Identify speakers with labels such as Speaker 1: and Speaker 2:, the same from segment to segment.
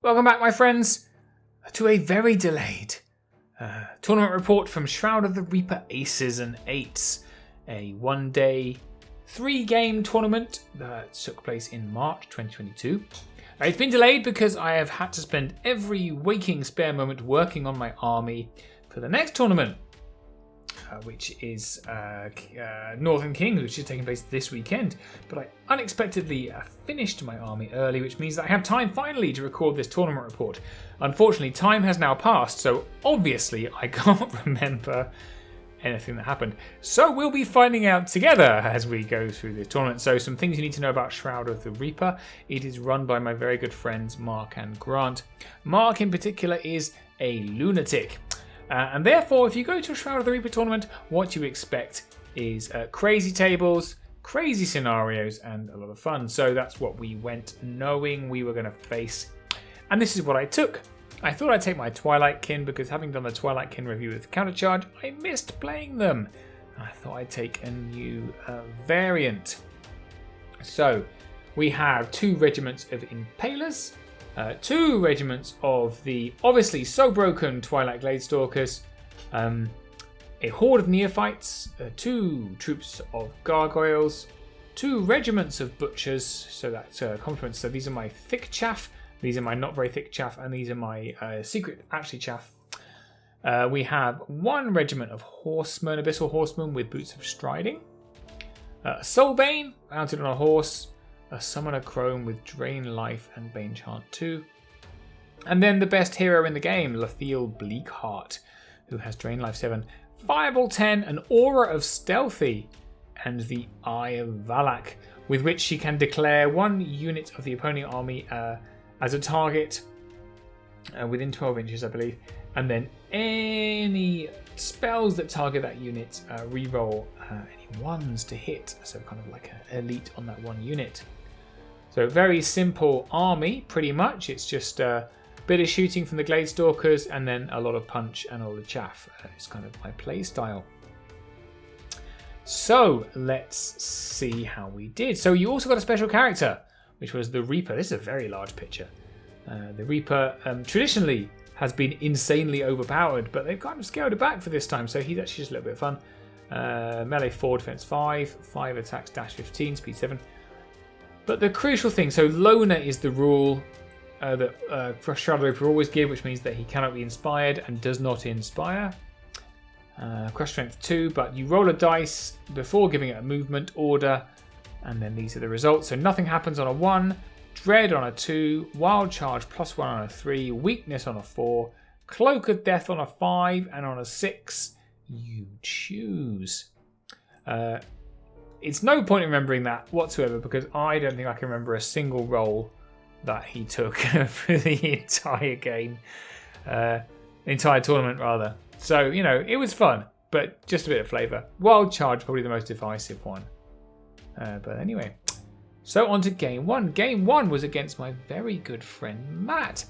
Speaker 1: Welcome back, my friends, to a very delayed tournament report from Shroud of the Reaper Aces and Eights, a one-day, 3-game tournament that took place in March 2022. It's been delayed because I have had to spend every waking spare moment working on my army for the next tournament, which is Northern Kings, which is taking place this weekend. But I unexpectedly finished my army early, which means that I have time finally to record this tournament report. Unfortunately, time has now passed, so obviously I can't remember anything that happened. So we'll be finding out together as we go through this tournament. So some things you need to know about Shroud of the Reaper. It is run by my very good friends Mark and Grant. Mark in particular is a lunatic. And therefore, if you go to a Shroud of the Reaper tournament, what you expect is crazy tables, crazy scenarios, and a lot of fun. So that's what we went knowing we were going to face. And this is what I took. I thought I'd take my Twilight Kin because having done the Twilight Kin review with Countercharge, I missed playing them. I thought I'd take a new variant. So we have 2 regiments of Impalers. 2 regiments of the obviously so broken Twilight Gladestalkers, a horde of neophytes, 2 troops of gargoyles, 2 regiments of butchers, so that's complements. So these are my thick chaff, these are my not very thick chaff, and these are my secret actually chaff. We have 1 regiment of horsemen, abyssal horsemen with boots of striding, Soulbane mounted on a horse, a Summoner Crone with Drain Life and Bane Chant 2. And then the best hero in the game, Lathiel Bleakheart, who has Drain Life 7, Fireball 10, an Aura of Stealthy, and the Eye of Valak, with which she can declare 1 unit of the opposing army as a target within 12 inches, I believe. And then any spells that target that unit reroll any 1s to hit, so kind of like an elite on that 1 unit. So very simple army, pretty much. It's just a bit of shooting from the Gladestalkers and then a lot of punch and all the chaff. It's kind of my play style. So let's see how we did. So you also got a special character, which was the Reaper. This is a very large picture. The Reaper traditionally has been insanely overpowered, but they've kind of scaled it back for this time. So he's actually just a little bit of fun. Melee 4, defense 5, 5 attacks, dash 15, speed 7. But the crucial thing, so Loner is the rule that Shroud of the Reaper always give, which means that he cannot be inspired and does not inspire. Crush strength 2, but you roll a dice before giving it a movement order, and then these are the results. So nothing happens on a 1, Dread on a 2, Wild Charge +1 on a 3, Weakness on a 4, Cloak of Death on a 5, and on a 6, you choose. It's no point in remembering that whatsoever because I don't think I can remember a single roll that he took for the entire game, entire tournament rather. So, you know, it was fun, but just a bit of flavour. Wild Charge, probably the most divisive one. But anyway, so on to Game 1. Game 1 was against my very good friend Matt.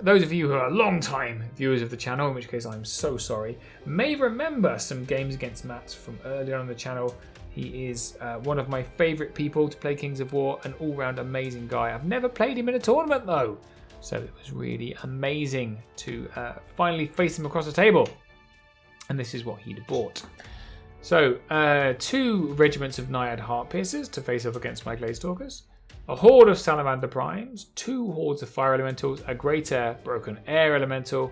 Speaker 1: Those of you who are long-time viewers of the channel, in which case I'm so sorry, may remember some games against Matt from earlier on the channel. He is one of my favourite people to play Kings of War, an all-round amazing guy. I've never played him in a tournament though, so it was really amazing to finally face him across the table. And this is what he'd bought. So, 2 regiments of Naiad Heartpiercers to face off against my Gladestalkers, a horde of Salamander Primes, 2 hordes of Fire Elementals, a Greater Broken Air Elemental,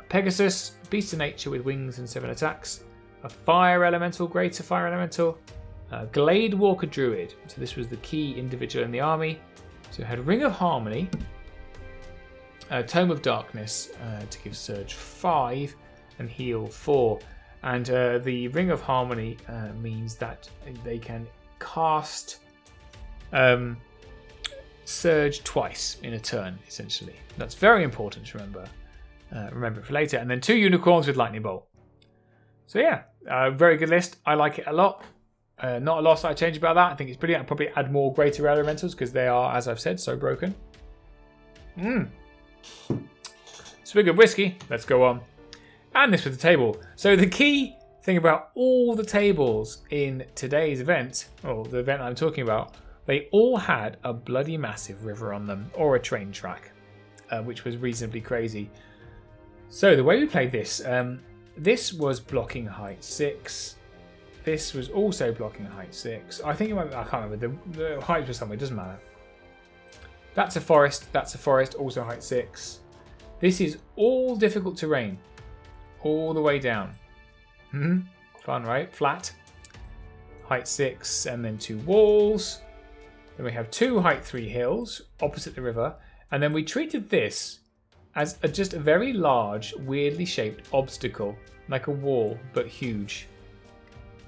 Speaker 1: Pegasus, Beast of Nature with wings and 7 attacks, a Fire Elemental, Greater Fire Elemental, Glade Walker Druid. So this was the key individual in the army. So it had Ring of Harmony, Tome of Darkness to give Surge 5 and Heal 4. And the Ring of Harmony means that they can cast Surge twice in a turn, essentially. That's very important to remember. Remember it for later. And then 2 Unicorns with Lightning Bolt. So yeah, very good list. I like it a lot. Not a lot I change about that. I think it's brilliant. I'll probably add more Greater Elementals because they are, as I've said, so broken. Swig of whiskey. Let's go on. And this was the table. So the key thing about all the tables in today's event, or the event I'm talking about, they all had a bloody massive river on them, or a train track, which was reasonably crazy. So the way we played this, this was blocking height 6. This was also blocking height 6. I think it might, I can't remember, the height was somewhere, doesn't matter. That's a forest, also height 6. This is all difficult terrain, all the way down. Fun, right? Flat, height 6, and then 2 walls. Then we have 2 height 3 hills opposite the river, and then we treated this as just a very large, weirdly shaped obstacle, like a wall, but huge.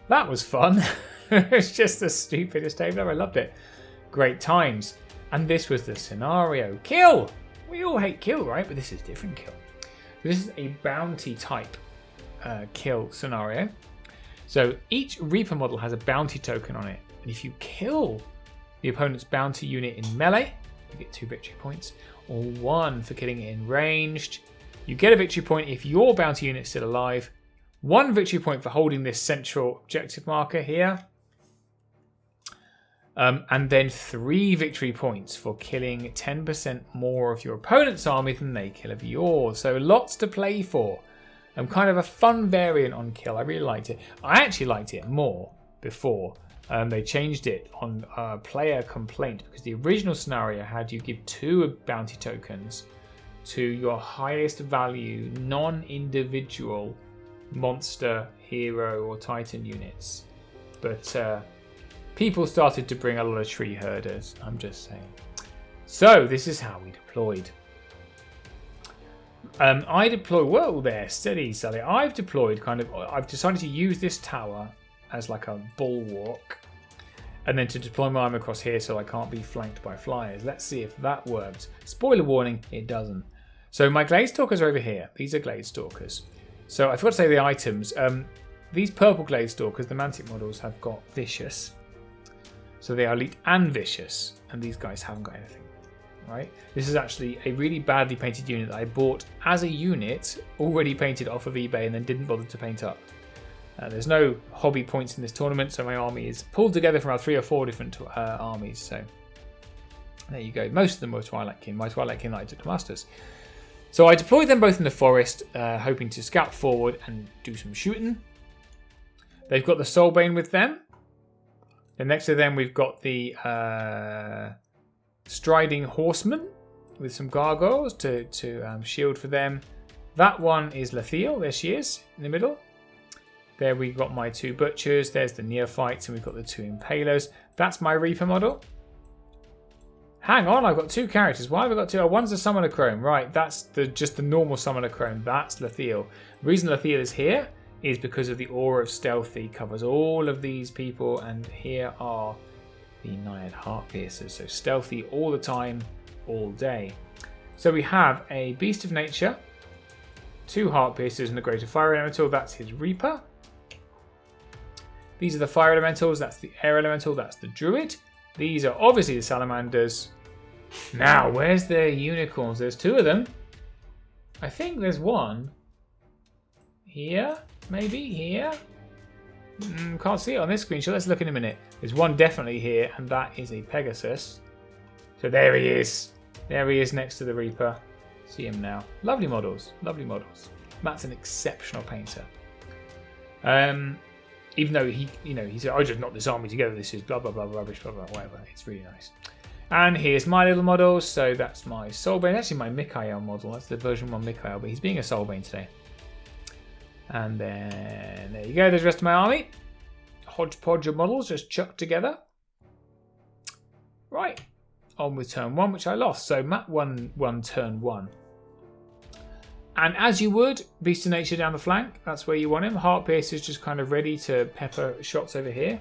Speaker 1: That was fun. It's just the stupidest table ever. I loved it. Great times. And this was the scenario. Kill! We all hate kill, right? But this is different kill. This is a bounty type kill scenario. So each Reaper model has a bounty token on it. And if you kill the opponent's bounty unit in melee, you get 2 victory points. Or 1 for killing it in ranged. You get a victory point if your bounty unit is still alive. 1 victory point for holding this central objective marker here. And then 3 victory points for killing 10% more of your opponent's army than they kill of yours. So lots to play for. Kind of a fun variant on kill. I really liked it. I actually liked it more before. They changed it on player complaint, because the original scenario had you give 2 bounty tokens to your highest value non-individual monster, hero or titan units. But people started to bring a lot of tree herders, I'm just saying. So this is how we deployed. I deploy, whoa there, steady Sally. I've deployed I've decided to use this tower as like a bulwark, and then to deploy my army across here so I can't be flanked by flyers. Let's see if that works. Spoiler warning, it doesn't. So my Glade Stalkers are over here. These are Glade Stalkers. So I forgot to say the items. These purple Glade Stalkers, the Mantic models, have got Vicious. So they are elite and Vicious, and these guys haven't got anything. Right? This is actually a really badly painted unit that I bought as a unit, already painted off of eBay, and then didn't bother to paint up. There's no hobby points in this tournament, so my army is pulled together from about 3 or 4 different armies. So there you go. Most of them were Twilight Kin. My Twilight Kin that I took to Masters. So I deployed them both in the forest, hoping to scout forward and do some shooting. They've got the Soulbane with them. Then next to them we've got the Striding Horseman with some gargoyles to shield for them. That one is Lethiel. There she is in the middle. There we've got my 2 butchers. There's the neophytes, and we've got the 2 impalers. That's my Reaper model. Hang on, I've got 2 characters. Why have I got 2? Oh, one's a Summoner Crone. Right, that's just the normal Summoner Crone. That's Lethiel. The reason Lethiel is here is because of the aura of Stealthy. Covers all of these people, and here are the Naiad Heartpiercers. So Stealthy all the time, all day. So we have a Beast of Nature, 2 Heartpiercers, and a Greater Fire Elemental. That's his Reaper. These are the Fire Elementals. That's the Air Elemental. That's the Druid. These are obviously the Salamanders. Now, where's the Unicorns? There's 2 of them. I think there's one here, maybe here. Can't see it on this screenshot. Let's look in a minute. There's one definitely here, and that is a Pegasus. So there he is. There he is next to the Reaper. See him now. Lovely models. Lovely models. Matt's an exceptional painter. Even though he said, I just knocked this army together. This is blah, blah, blah, rubbish, blah, blah, whatever. It's really nice. And here's my little models. So that's my Soulbane. Actually, my Mikael model. That's the version 1 Mikael, but he's being a Soulbane today. And then there you go. There's the rest of my army. Hodgepodge of models just chucked together. Right. On with turn 1, which I lost. So Matt won turn 1. And as you would, Beast of Nature down the flank. That's where you want him. Heartpiercer's just kind of ready to pepper shots over here.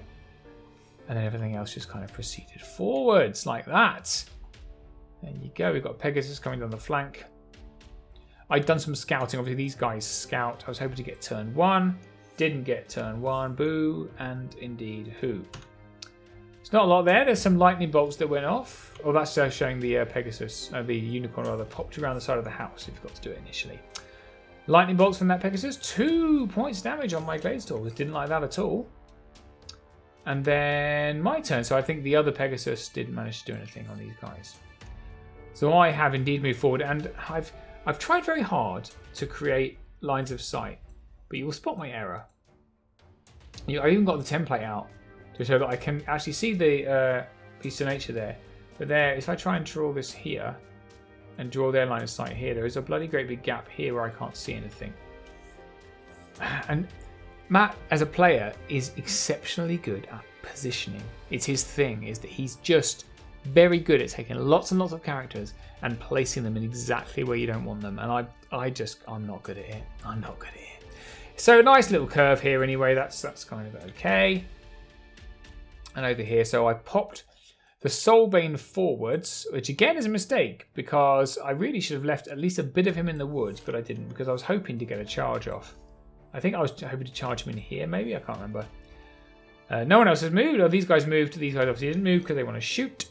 Speaker 1: And then everything else just kind of proceeded forwards like that. There you go. We've got Pegasus coming down the flank. I'd done some scouting. Obviously, these guys scout. I was hoping to get turn 1. Didn't get turn 1. Boo. And indeed, who. There's not a lot there. There's some lightning bolts that went off. Oh, that's showing the Pegasus, the Unicorn rather, popped around the side of the house. If you forgot to do it initially. Lightning bolts from that Pegasus. 2 points damage on my Glade Stalkers. Didn't like that at all. And then my turn. So I think the other Pegasus didn't manage to do anything on these guys. So I have indeed moved forward, and I've tried very hard to create lines of sight, but you will spot my error. I even got the template out to show that I can actually see the piece of nature there. But there, if I try and draw this here and draw their line of sight here, there is a bloody great big gap here where I can't see anything. And Matt, as a player, is exceptionally good at positioning. It's his thing, is that he's just very good at taking lots and lots of characters and placing them in exactly where you don't want them. And I'm not good at it. I'm not good at it. So a nice little curve here anyway. That's kind of okay. And over here, so I popped the Soulbane forwards, which again is a mistake because I really should have left at least a bit of him in the woods, but I didn't because I was hoping to get a charge off. I think I was hoping to charge him in here, maybe? I can't remember. No one else has moved. Oh, these guys moved. These guys obviously didn't move because they want to shoot.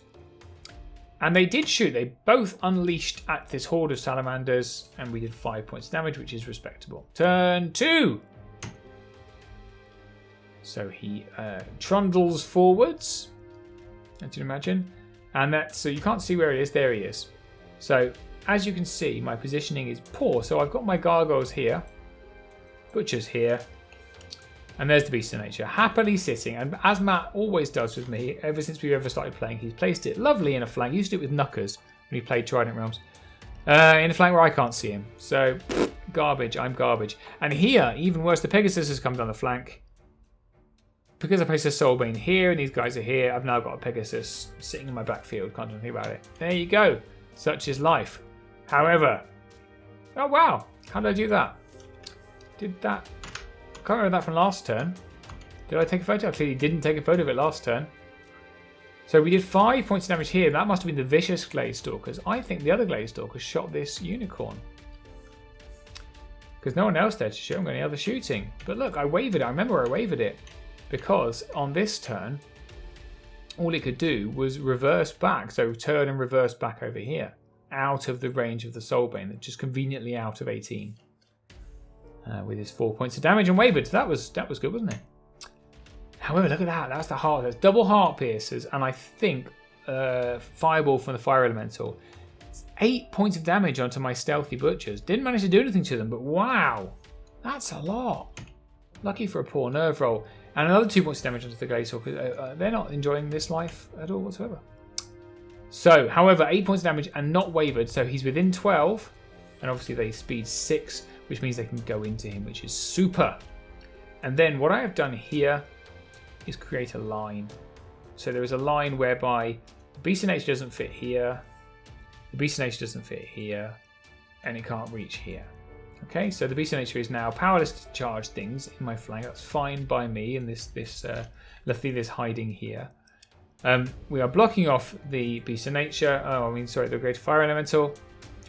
Speaker 1: And they did shoot. They both unleashed at this horde of salamanders, and we did 5 points of damage, which is respectable. Turn 2. So he trundles forwards, as you can imagine. And so you can't see where it is. There he is. So as you can see, my positioning is poor. So I've got my gargoyles here. Butchers here, and there's the Beast of Nature happily sitting, and as Matt always does with me ever since we've ever started playing, he's placed it lovely in a flank. He used to do it with Knuckers when he played Trident Realms, in a flank where I can't see him. So garbage. I'm garbage. And here, even worse, the Pegasus has come down the flank because I placed a Soulbane here and these guys are here. I've now got a Pegasus sitting in my backfield. Can't do anything about it. There you go. Such is life. However, oh wow, how did I do that? Did that? I can't remember that from last turn. Did I take a photo? I clearly didn't take a photo of it last turn. So we did 5 points of damage here. That must have been the vicious Gladestalkers. I think the other Gladestalkers shot this unicorn. Because no one else there to show them any other shooting. But look, I wavered it. I remember I wavered it. Because on this turn, all it could do was reverse back. So turn and reverse back over here. Out of the range of the Soulbane. Just conveniently out of 18. With his 4 points of damage and wavered. That was good, wasn't it? However, look at that. That's the heart. That's double heart piercers, and I think fireball from the fire elemental. It's 8 points of damage onto my stealthy butchers. Didn't manage to do anything to them, but wow, that's a lot. Lucky for a poor nerve roll, and another 2 points of damage onto the Gladestalker. They're not enjoying this life at all whatsoever. So, however, 8 points of damage and not wavered, so he's within 12, and obviously they speed 6. Which means they can go into him, which is super. And then what I have done here is create a line. So there is a line whereby the Beast of Nature doesn't fit here, the Beast of Nature doesn't fit here, and it can't reach here. Okay, so the Beast of Nature is now powerless to charge things in my flank. That's fine by me, and this Lathil is hiding here. We are blocking off the Beast of Nature. The Great Fire Elemental.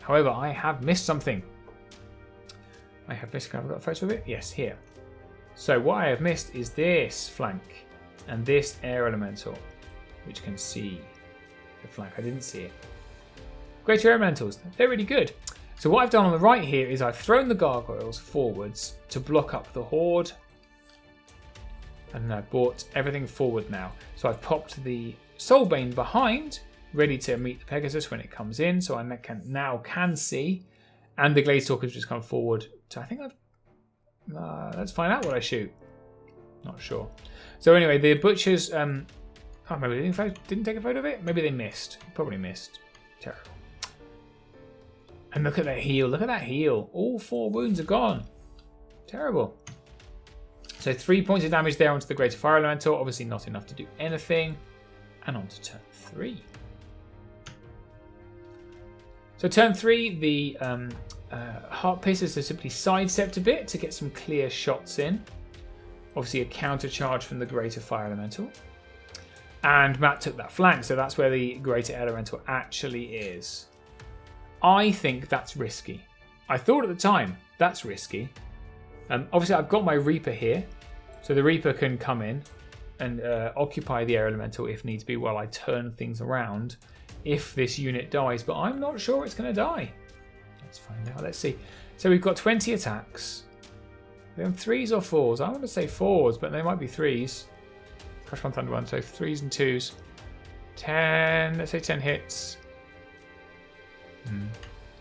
Speaker 1: However, I have missed something. Have I got a photo of it? Yes, here. So what I have missed is this flank and this air elemental, which can see the flank. I didn't see it. Greater air elementals, they're really good. So what I've done on the right here is I've thrown the gargoyles forwards to block up the horde. And I've brought everything forward now. So I've popped the Soulbane behind, ready to meet the Pegasus when it comes in. So I now can see. And the Gladestalkers just come forward. So I think let's find out what I shoot. Not sure. So anyway, the butchers. Maybe they didn't take a photo of it. Maybe they missed. Probably missed. Terrible. And look at that heal. Look at that heal. All 4 wounds are gone. Terrible. So 3 points of damage there onto the Greater Fire Elemental. Obviously not enough to do anything. And on to turn 3. So turn 3, the Heart Piercers are simply sidestepped a bit to get some clear shots in. Obviously a counter charge from the Greater Fire Elemental. And Matt took that flank, so that's where the Greater Elemental actually is. I think that's risky. I thought at the time, that's risky. Obviously I've got my Reaper here, so the Reaper can come in and occupy the Air Elemental if needs be while I turn things around if this unit dies, but I'm not sure it's going to die. Let's find out. Let's see. So we've got 20 attacks. They're 3s or 4s? I want to say 4s, but they might be 3s. Crush 1, Thunder 1. So 3s and 2s. 10, let's say 10 hits.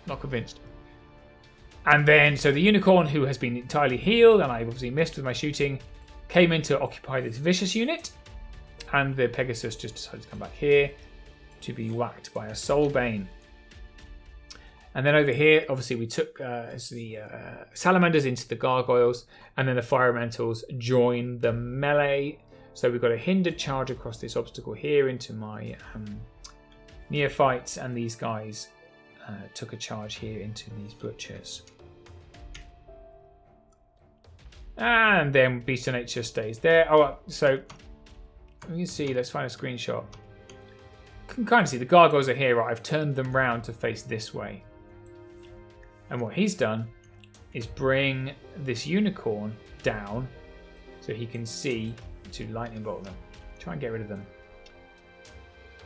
Speaker 1: Not convinced. And then, so the unicorn, who has been entirely healed, and I obviously missed with my shooting, came in to occupy this vicious unit. And the Pegasus just decided to come back here to be whacked by a Soulbane. And then over here, obviously, we took the Salamanders into the Gargoyles, and then the Fire Elementals joined the melee. So we've got a hindered charge across this obstacle here into my Neophytes, and these guys took a charge here into these Butchers. And then Beast of Nature stays there. Oh, so you can see, let's find a screenshot. You can kind of see the Gargoyles are here, right? I've turned them round to face this way. And what he's done is bring this unicorn down so he can see to lightning bolt them. Try and get rid of them.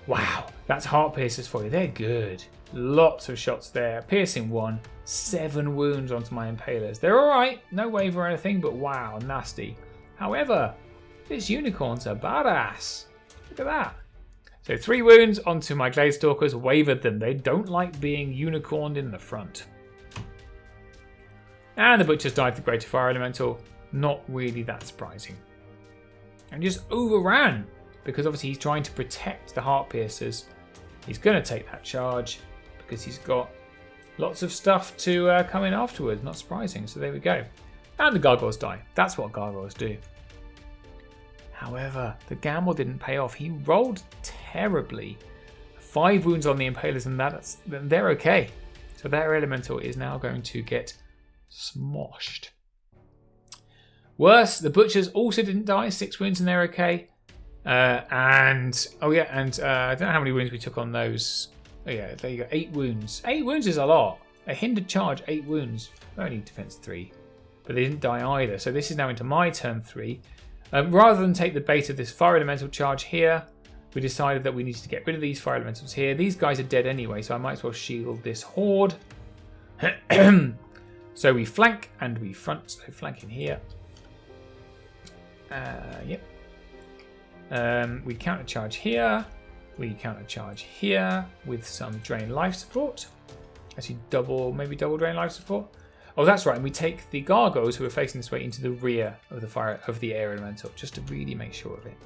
Speaker 1: Wow, that's heart piercers for you. They're good. Lots of shots there. Piercing 1, 7 wounds onto my impalers. They're alright, no wave or anything, but wow, nasty. However, this unicorn's a badass. Look at that. So 3 wounds onto my Gladestalkers, wavered them. They don't like being unicorned in the front. And the Butchers died to Greater Fire Elemental. Not really that surprising. And just overran, because obviously he's trying to protect the Heart Piercers. He's going to take that charge because he's got lots of stuff to come in afterwards. Not surprising. So there we go. And the Gargoyles die. That's what Gargoyles do. However, the gamble didn't pay off. He rolled terribly. 5 wounds on the Impalers, and they're okay. So their Elemental is now going to get smoshed. Worse, the Butchers also didn't die. 6 wounds and they're okay. I don't know how many wounds we took on those. Oh yeah, there you go. 8 wounds. 8 wounds is a lot. A hindered charge, 8 wounds. Only defense 3. But they didn't die either. So this is now into my turn 3. Rather than take the bait of this Fire Elemental charge here, we decided that we needed to get rid of these Fire Elementals here. These guys are dead anyway, so I might as well shield this Horde. So we flank and we front. So flank in here. Yep. We countercharge here. We countercharge here with some drain life support. Actually, maybe double drain life support. Oh, that's right. And we take the Gargoyles who are facing this way into the rear of the Air Elemental, just to really make sure of it.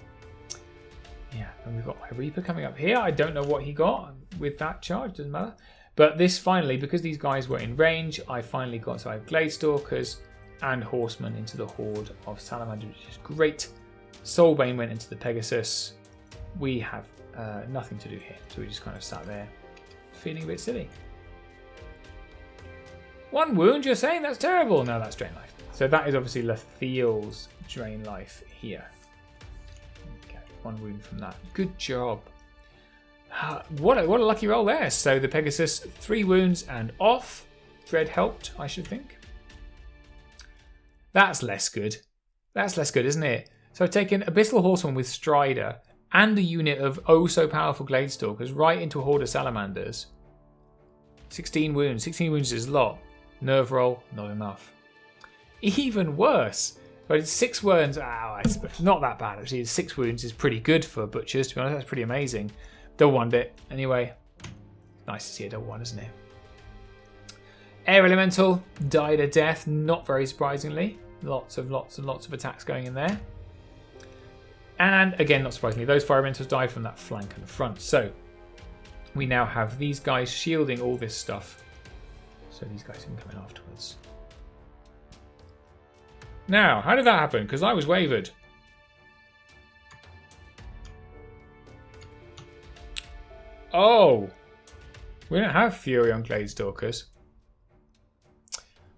Speaker 1: Yeah, and we've got my Reaper coming up here. I don't know what he got with that charge. Doesn't matter. But this finally, because these guys were in range, I finally got, so I have Gladestalkers and Horsemen into the Horde of Salamanders, which is great. Soulbane went into the Pegasus. We have nothing to do here, so we just kind of sat there feeling a bit silly. 1 wound, you're saying? That's terrible. No, that's drain life. So that is obviously Lethiel's drain life here. Okay, 1 wound from that. Good job. What a lucky roll there. So the Pegasus, 3 wounds and off. Dread helped, I should think. That's less good. That's less good, isn't it? So I've taken Abyssal Horseman with Strider and a unit of oh so powerful Gladestalkers right into a Horde of Salamanders. 16 wounds. 16 wounds is a lot. Nerve roll, not enough. Even worse. But it's 6 wounds. Ow, it's not that bad actually. 6 wounds is pretty good for Butchers, to be honest. That's pretty amazing. Double one it. Anyway, nice to see a double one, isn't it? Air Elemental died a death, not very surprisingly. Lots and lots of attacks going in there. And again, not surprisingly, those Fire Elementals died from that flank and the front. So we now have these guys shielding all this stuff. So these guys can come in afterwards. Now, how did that happen? Because I was wavered. Oh, we don't have Fury on Gladestalkers.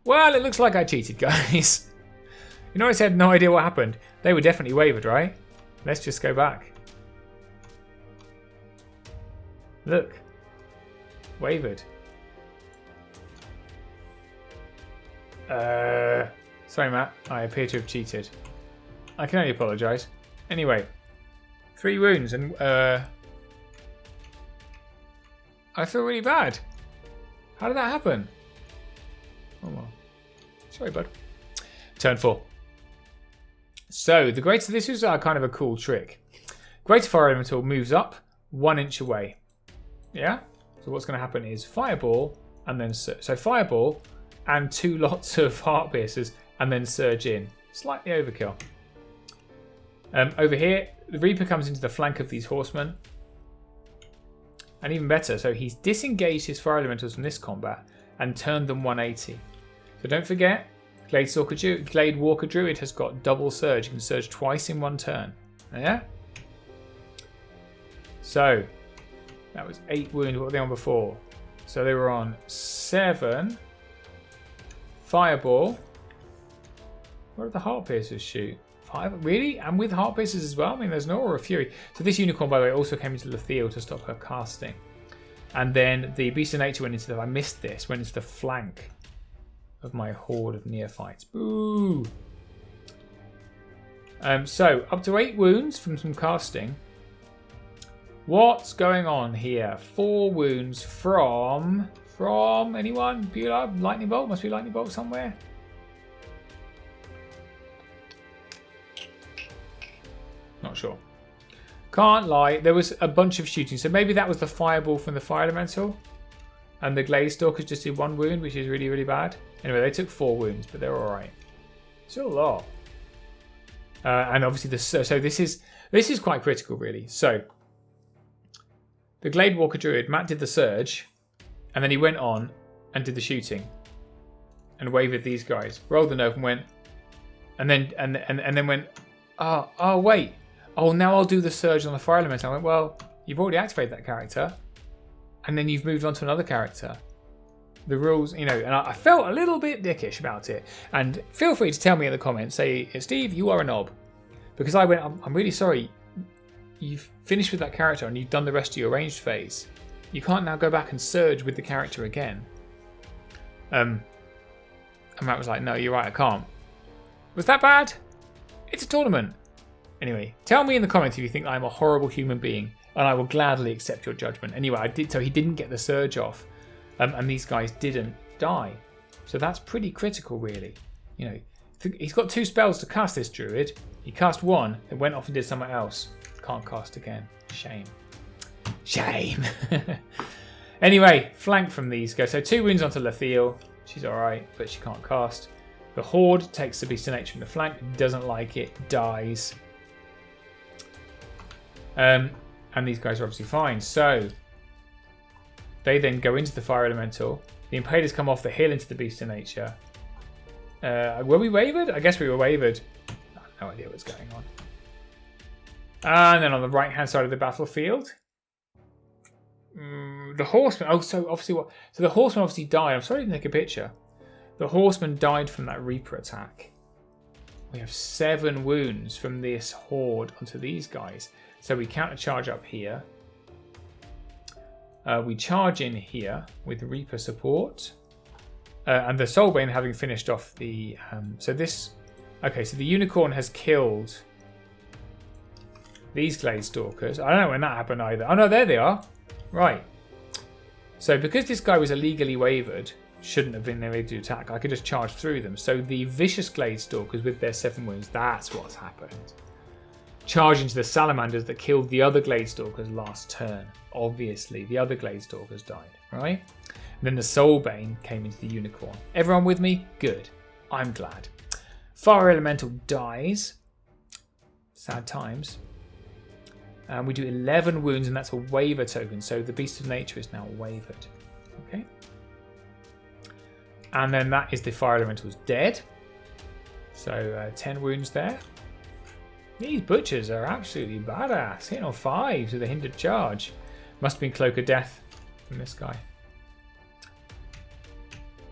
Speaker 1: Well, it looks like I cheated, guys. You know, I said no idea what happened. They were definitely wavered, right? Let's just go back. Look. Wavered. Sorry, Matt. I appear to have cheated. I can only apologise. Anyway. 3 wounds and I feel really bad. How did that happen? Oh well. Sorry, bud. Turn 4. So this is kind of a cool trick. Greater Fire Elemental moves up 1 inch away. Yeah? So what's going to happen is Fireball, and then so Fireball and 2 lots of Heart Piercers, and then Surge in. Slightly overkill. Over here, the Reaper comes into the flank of these Horsemen. And even better, so he's disengaged his Fire Elementals from this combat and turned them 180. So don't forget, Glade Walker Druid has got double Surge. You can Surge twice in 1 turn. Yeah? So, that was 8 wounds. What were they on before? So they were on 7. Fireball. Where did the Heart Piercers shoot? 5? Really? And with Heart Piercers as well? I mean, there's no Aura of Fury. So this Unicorn, by the way, also came into the field to stop her casting. And then the Beast of Nature went into the... I missed this. Went into the flank of my horde of neophytes. Boo! So, up to 8 wounds from some casting. What's going on here? 4 wounds from anyone? Beulah? Lightning Bolt? Must be Lightning Bolt somewhere. Not sure. Can't lie. There was a bunch of shooting. So maybe that was the Fireball from the Fire Elemental. And the Glade Stalkers just did 1 wound, which is really, really bad. Anyway, they took 4 wounds, but they're alright. Still a lot. And obviously, so this is quite critical, really. So, the Glade Walker Druid, Matt did the Surge, and then he went on and did the shooting. And wavered these guys. Rolled the Nerve and went... And then went... Oh, wait. Oh, now I'll do the Surge on the Fire Elemental. I went, well, you've already activated that character. And then you've moved on to another character. The rules, and I felt a little bit dickish about it. And feel free to tell me in the comments, say, Steve, you are a knob. Because I went, I'm really sorry. You've finished with that character and you've done the rest of your ranged phase. You can't now go back and Surge with the character again. And Matt was like, no, you're right, I can't. Was that bad? It's a tournament. Anyway, tell me in the comments if you think I'm a horrible human being, and I will gladly accept your judgment. Anyway, I did. So he didn't get the Surge off, and these guys didn't die. So that's pretty critical, really. He's got 2 spells to cast this Druid. He cast 1, then went off and did something else. Can't cast again. Shame. Anyway, flank from these guys. So 2 wounds onto Lethiel. She's alright, but she can't cast. The Horde takes the Beast of Nature from the flank, doesn't like it, dies. And these guys are obviously fine. So they then go into the Fire Elemental. The Impaler's come off the hill into the Beast of Nature. Were we wavered? I guess we were wavered. I have no idea what's going on. And then on the right-hand side of the battlefield, the Horseman. Oh, so obviously what? So the Horseman obviously died. I'm sorry to take a picture. The Horseman died from that Reaper attack. We have 7 wounds from this Horde onto these guys. So we counter-charge up here. We charge in here with Reaper support. And the Soulbane having finished off the... so the Unicorn has killed these Glade Stalkers. I don't know when that happened either. Oh no, there they are. Right. So because this guy was illegally wavered, shouldn't have been able to attack, I could just charge through them. So the vicious Glade Stalkers with their 7 wounds, that's what's happened. Charge into the Salamanders that killed the other Glade Stalkers last turn. Obviously, the other Glade Stalkers died, right? And then the Soulbane came into the Unicorn. Everyone with me? Good. I'm glad. Fire Elemental dies. Sad times. We do 11 wounds, and that's a waver token. So the Beast of Nature is now wavered. Okay. And then that is the Fire Elemental's dead. So 10 wounds there. These butchers are absolutely badass. Hitting on 5s with a hindered charge. Must have been Cloak of Death from this guy.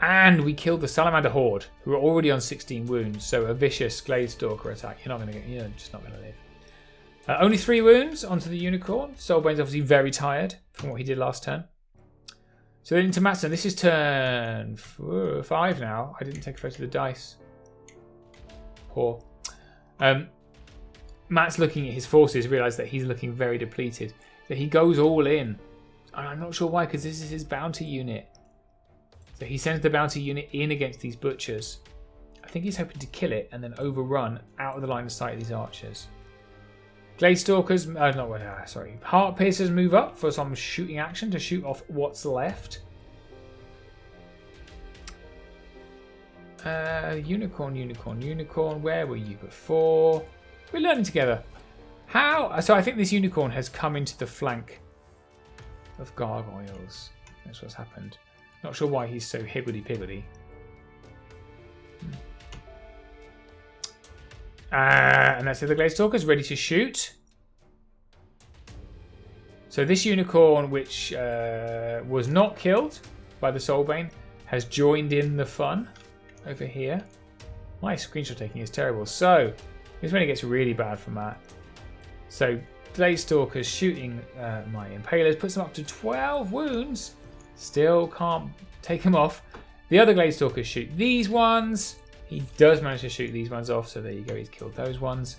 Speaker 1: And we killed the Salamander Horde, who are already on 16 wounds. So a vicious Glade Stalker attack. You're just not going to live. Only 3 wounds onto the Unicorn. Soulbane's obviously very tired from what he did last turn. So then into Matson. This is turn 5 now. I didn't take effect of the dice. Poor. Matt's looking at his forces, realised that he's looking very depleted. So he goes all in. And I'm not sure why, because this is his bounty unit. So he sends the bounty unit in against these butchers. I think he's hoping to kill it and then overrun out of the line of sight of these archers. Gladestalkers, Heart Piercers move up for some shooting action to shoot off what's left. Unicorn. Where were you before? We're learning together. How? So I think this unicorn has come into the flank of gargoyles. That's what's happened. Not sure why he's so higgledy-piggledy. And that's the other Gladestalkers ready to shoot. So this unicorn, which was not killed by the Soulbane, has joined in the fun over here. My screenshot taking is terrible. So this is when it gets really bad for Matt. So Gladestalkers shooting my Impalers puts them up to 12 wounds. Still can't take him off. The other Gladestalkers shoot these ones. He does manage to shoot these ones off, so there you go, he's killed those ones.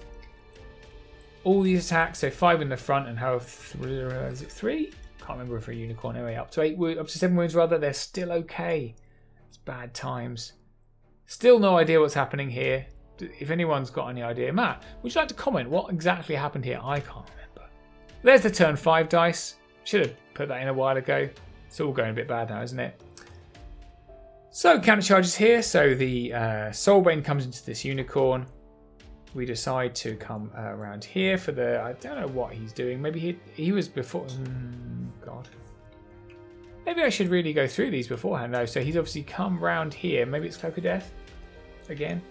Speaker 1: All these attacks, so 5 in the front and how is it 3? Can't remember for a unicorn. Anyway, up to 7 wounds rather, they're still okay. It's bad times. Still no idea what's happening here. If anyone's got any idea, Matt, would you like to comment what exactly happened here? I can't remember. There's the turn 5 dice. Should have put that in a while ago. It's all going a bit bad now, isn't it? So counter charges here. So the Soulbane comes into this unicorn. We decide to come around here for the. I don't know what he's doing. Maybe he was before. God. Maybe I should really go through these beforehand. No. So he's obviously come round here. Maybe it's Cloak of Death again.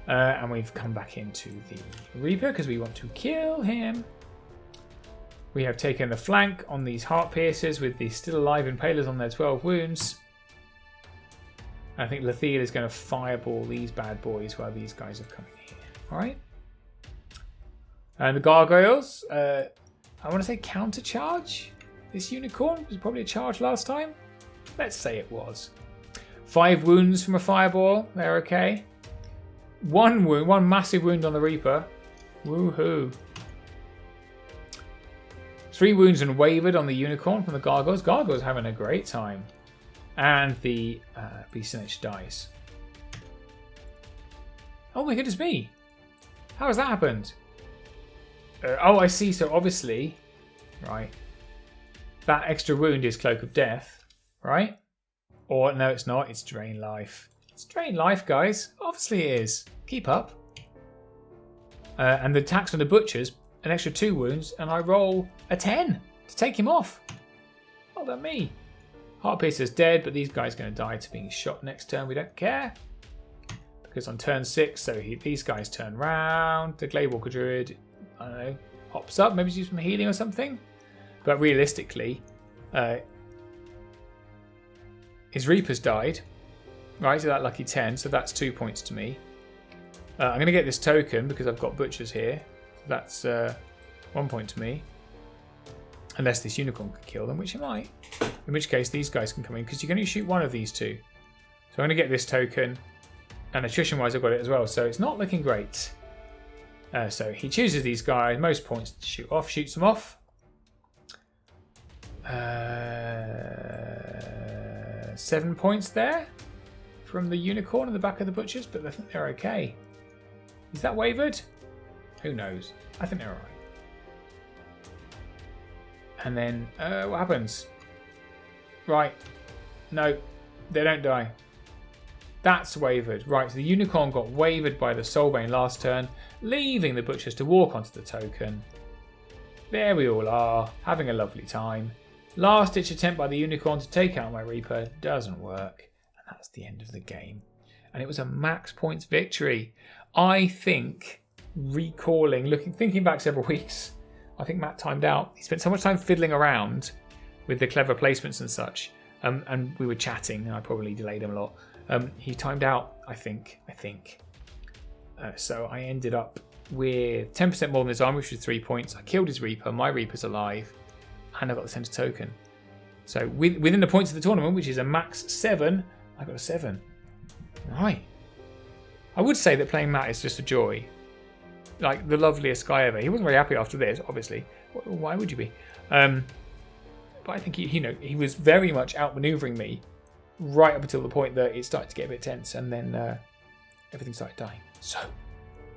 Speaker 1: And we've come back into the Reaper because we want to kill him. We have taken the flank on these Heart Piercers with the still alive Impalers on their 12 wounds. I think Lethiel is going to fireball these bad boys while these guys are coming here. Alright. And the Gargoyles, I want to say counter charge. This unicorn was probably a charge last time. Let's say it was. 5 wounds from a fireball. They're okay. 1 wound, 1 massive wound on the Reaper. Woohoo. 3 wounds and wavered on the unicorn from the Gargoyles. Gargoyles having a great time. And the Beast Snitch dies. Oh my goodness me. How has that happened? Oh, I see. So obviously, right, that extra wound is Cloak of Death, right? Or no, it's not. It's Drain Life. It's Drain Life, guys. Obviously it is. Keep up. And the attacks from the Butchers, an extra 2 wounds, and I roll a 10 to take him off. Well done me. Heart Piercer's dead, but these guys are going to die to being shot next turn. We don't care. Because on turn 6, so these guys turn round. The Gladewalker Druid, I don't know, hops up. Maybe use some healing or something. But realistically, his Reaper's died. Right, so that lucky 10, so that's 2 points to me. I'm going to get this token because I've got Butchers here. That's 1 point to me. Unless this unicorn can kill them, which it might. In which case these guys can come in because you can only shoot one of these 2. So I'm going to get this token. And attrition wise I've got it as well. So it's not looking great. So he chooses these guys. Most points to shoot off. Shoots them off. 7 points there. From the unicorn at the back of the Butchers. But I think they're okay. Is that wavered? Who knows? I think they're alright. And then, what happens? Right. No, they don't die. That's wavered. Right, so the unicorn got wavered by the Soulbane last turn, leaving the Butchers to walk onto the token. There we all are, having a lovely time. Last ditch attempt by the unicorn to take out my Reaper doesn't work. And that's the end of the game. And it was a max points victory. I think, thinking back several weeks, I think Matt timed out. He spent so much time fiddling around with the clever placements and such. And we were chatting, and I probably delayed him a lot. He timed out, I think. So I ended up with 10% more than his army, which was 3 points. I killed his Reaper. My Reaper's alive. And I got the center token. So within the points of the tournament, which is a max 7, I got a 7. Right. I would say that playing Matt is just a joy. Like the loveliest guy ever. He wasn't very happy after this, obviously. Why would you be? But I think he was very much outmaneuvering me right up until the point that it started to get a bit tense, and then everything started dying. So,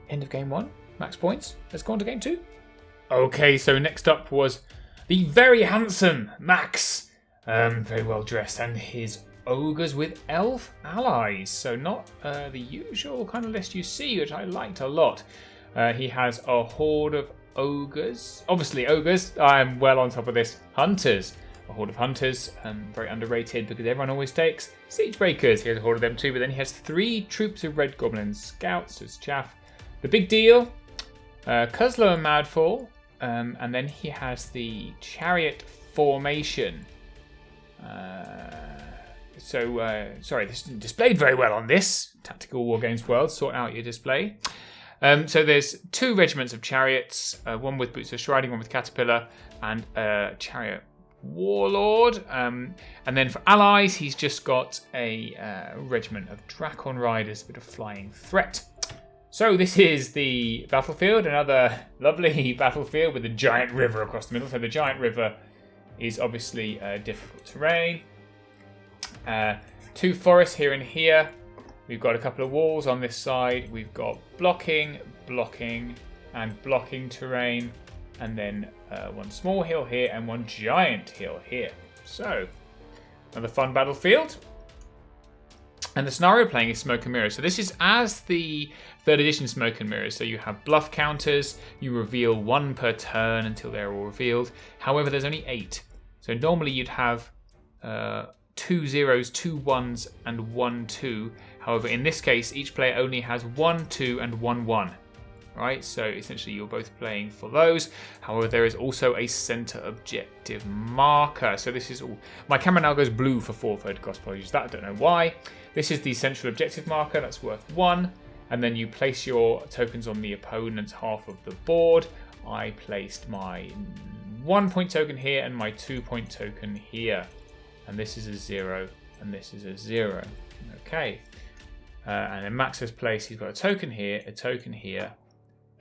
Speaker 1: end of game 1, max points. Let's go on to game 2. Okay, so next up was the very handsome Max, very well dressed, and his ogres with elf allies. So not the usual kind of list you see, which I liked a lot. He has a horde of ogres. Obviously ogres, I'm well on top of this. Hunters. A horde of hunters, very underrated because everyone always takes siege breakers. He has a horde of them too, but then he has 3 troops of red goblin scouts as chaff. The big deal, Cuslow and Madfall, and then he has the chariot formation. Sorry, this isn't displayed very well on this Tactical Wargames World. Sort out your display. So there's 2 regiments of chariots, one with boots of shrouding, one with caterpillar, and a chariot warlord. And then for allies, he's just got a regiment of Dracon riders, a bit of flying threat. So this is the battlefield, another lovely battlefield with a giant river across the middle. So the giant river is obviously difficult terrain. 2 forests here and here. We've got a couple of walls on this side. We've got blocking, and blocking terrain. And then 1 small hill here and 1 giant hill here. So, another fun battlefield. And the scenario playing is Smoke and Mirrors. So this is as the 3rd edition Smoke and Mirrors. So you have bluff counters. You reveal 1 per turn until they're all revealed. However, there's only 8. So normally you'd have 2 zeros, 2 1s, and 1 2. However, in this case, each player only has 1 2 and 1 1. Right, so essentially you're both playing for those. However, there is also a center objective marker. So this is all. My camera now goes blue for 4 photographs. Apologies, that I don't know why. This is the central objective marker. That's worth 1, and then you place your tokens on the opponent's half of the board. I placed my 1 point token here and my 2 point token here, and this is a 0, and this is a 0. Okay, and then Max has placed. He's got a token here, a token here,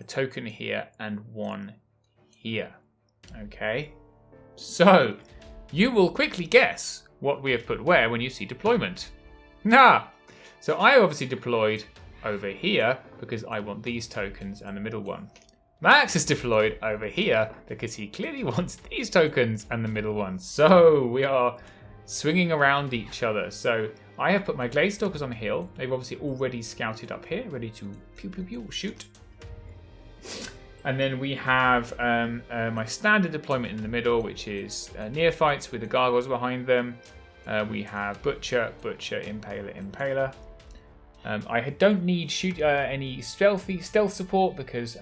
Speaker 1: a token here, and 1 here. Okay, so you will quickly guess what we have put where when you see deployment. So I obviously deployed over here because I want these tokens and the middle one. Max is deployed over here because he clearly wants these tokens and the middle one. So we are swinging around each other. So I have put my Gladestalkers on a hill. They've obviously already scouted up here, ready to pew pew pew shoot. And then we have my standard deployment in the middle, which is neophytes with the gargoyles behind them. We have Butcher, Impaler, Impaler. I don't need any stealth support because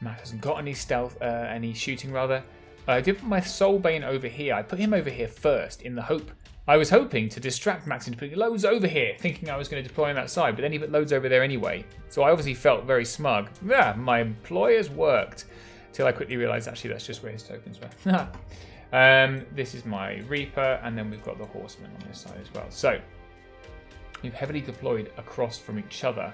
Speaker 1: Matt hasn't got any shooting rather. I did put my Soulbane over here. I put him over here first in the hope. I was hoping to distract Max into putting loads over here, thinking I was going to deploy on that side, but then he put loads over there anyway. So I obviously felt very smug. Yeah, my employers worked. Till I quickly realised actually that's just where his tokens were. This is my Reaper, and then we've got the Horseman on this side as well. So we've heavily deployed across from each other.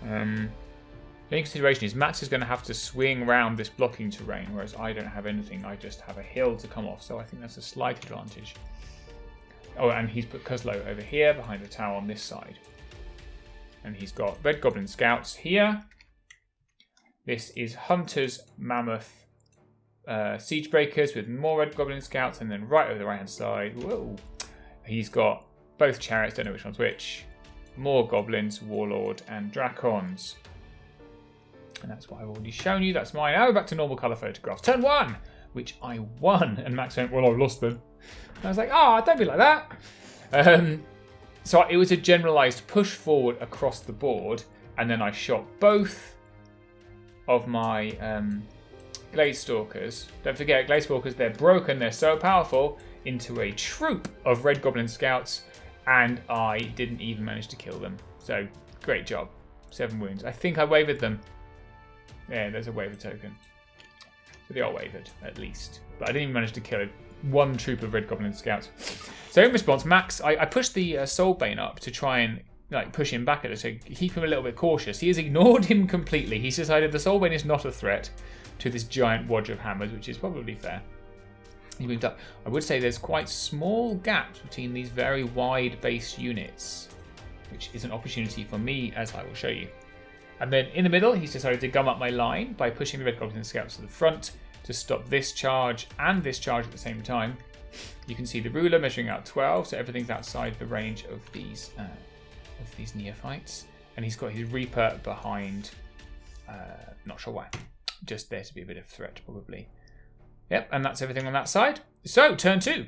Speaker 1: The only consideration is Max is going to have to swing around this blocking terrain, whereas I don't have anything. I just have a hill to come off, so I think that's a slight advantage. Oh, and he's put Cuslow over here behind the tower on this side. And he's got Red Goblin Scouts here. This is Hunter's Mammoth Siege Breakers with more Red Goblin Scouts, and then right over the right hand side, whoa, he's got both chariots, don't know which one's which. More Goblins, Warlord, and Dracons. And that's what I've already shown you. That's mine. Now we're back to normal colour photographs. Turn 1, which I won. And Max went, well, I've lost them. And I was like, don't be like that. So it was a generalised push forward across the board. And then I shot both of my Gladestalkers. Don't forget, Gladestalkers, they're broken. They're so powerful. Into a troop of Red Goblin Scouts. And I didn't even manage to kill them. So, great job. 7 wounds. I think I wavered them. Yeah, there's a waver token. So they are wavered, at least. But I didn't even manage to kill 1 troop of Red Goblin Scouts. So in response, Max, I pushed the Soulbane up to try and push him back at it, to keep him a little bit cautious. He has ignored him completely. He's decided the Soulbane is not a threat to this giant wodge of hammers, which is probably fair. He moved up. I would say there's quite small gaps between these very wide base units, which is an opportunity for me, as I will show you. And then in the middle, he's decided to gum up my line by pushing the Red Goblin Scouts to the front to stop this charge and this charge at the same time. You can see the ruler measuring out 12, so everything's outside the range of these neophytes. And he's got his Reaper behind, not sure why, just there to be a bit of threat probably. Yep, and that's everything on that side. So, turn 2.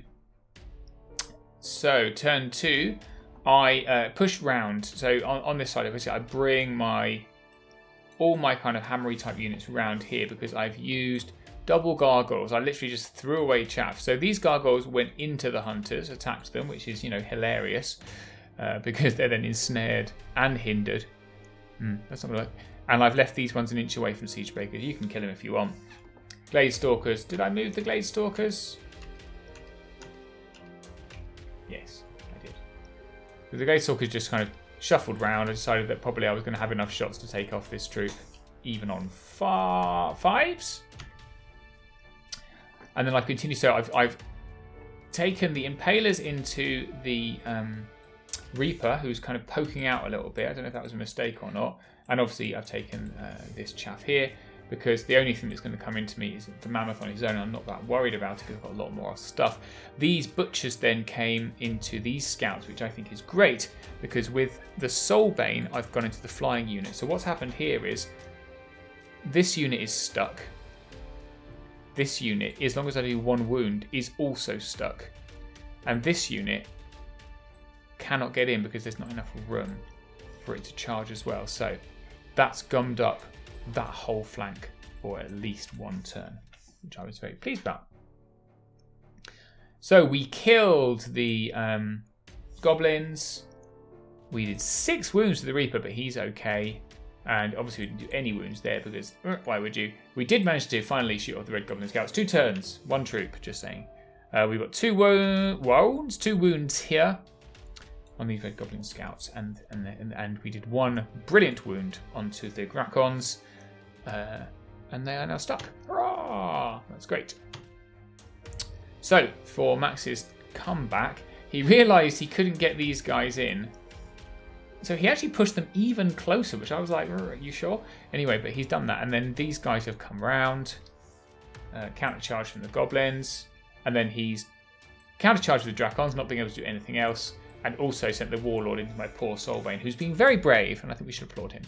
Speaker 1: So, turn 2, I push round. So, on this side, obviously, I bring all my kind of hammery type units round here because I've used double gargoyles. I literally just threw away chaff. So, these gargoyles went into the hunters, attacked them, which is, hilarious because they're then ensnared and hindered. That's not going to work. And I've left these ones an inch away from Siege Breakers. You can kill them if you want. Glade Stalkers. Did I move the Glade Stalkers? Yes, I did. But the Glade Stalkers just kind of shuffled round. I decided that probably I was going to have enough shots to take off this troop, even on fives. And then I've continued. So I've taken the Impalers into the Reaper, who's kind of poking out a little bit. I don't know if that was a mistake or not. And obviously I've taken this chaff here, because the only thing that's going to come into me is the Mammoth on his own. I'm not that worried about it because I've got a lot more stuff. These Butchers then came into these Scouts, which I think is great, because with the Soulbane, I've gone into the flying unit. So what's happened here is this unit is stuck. This unit, as long as I do 1 wound, is also stuck. And this unit cannot get in because there's not enough room for it to charge as well. So that's gummed up that whole flank for at least 1 turn, which I was very pleased about. So we killed the goblins. We did 6 wounds to the Reaper, but he's okay. And obviously we didn't do any wounds there because why would you? We did manage to finally shoot off the Red Goblin Scouts. 2 turns, 1 troop, just saying. We've got 2 wounds here on these Red Goblin Scouts, and we did 1 brilliant wound onto the Grakons. And they are now stuck. Hurrah! That's great. So, for Max's comeback, he realised he couldn't get these guys in. So he actually pushed them even closer, which I was like, are you sure? Anyway, but he's done that. And then these guys have come round. Countercharge from the Goblins. And then he's countercharged with the Drakons, not being able to do anything else. And also sent the Warlord into my poor Soulbane, who's being very brave, and I think we should applaud him.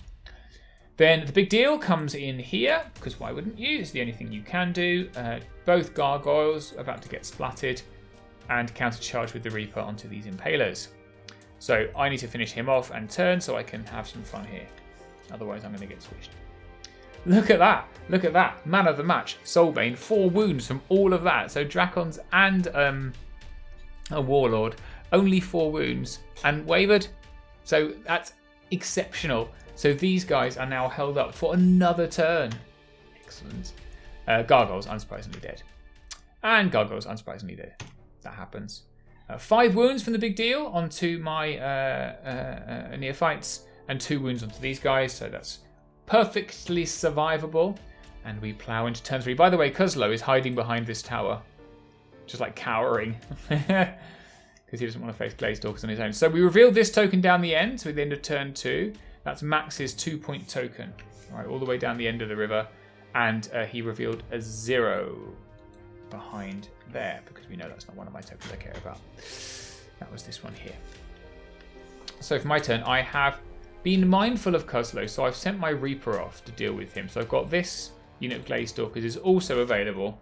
Speaker 1: Then the big deal comes in here, because why wouldn't you? It's the only thing you can do. Both Gargoyles are about to get splatted, and countercharge with the Reaper onto these Impalers. So I need to finish him off and turn so I can have some fun here. Otherwise I'm going to get squished. Look at that. Look at that. Man of the match. Soulbane, 4 wounds from all of that. So Drakons and a Warlord, only 4 wounds and wavered. So that's exceptional. So these guys are now held up for another turn. Excellent. Gargoyles, unsurprisingly dead. And Gargoyles, unsurprisingly dead. That happens. 5 wounds from the big deal onto my neophytes, and 2 wounds onto these guys. So that's perfectly survivable. And we plow into turn 3. By the way, Kuslo is hiding behind this tower. Just like cowering. Because he doesn't want to face Glade Stalkers on his own. So we revealed this token down the end, so at the end of turn 2. That's Max's 2-point token. All right, all the way down the end of the river. And he revealed a 0 behind there, because we know that's not one of my tokens I care about. That was this one here. So for my turn, I have been mindful of Kuslo, so I've sent my Reaper off to deal with him. So I've got this unit of Glade Stalkers is also available,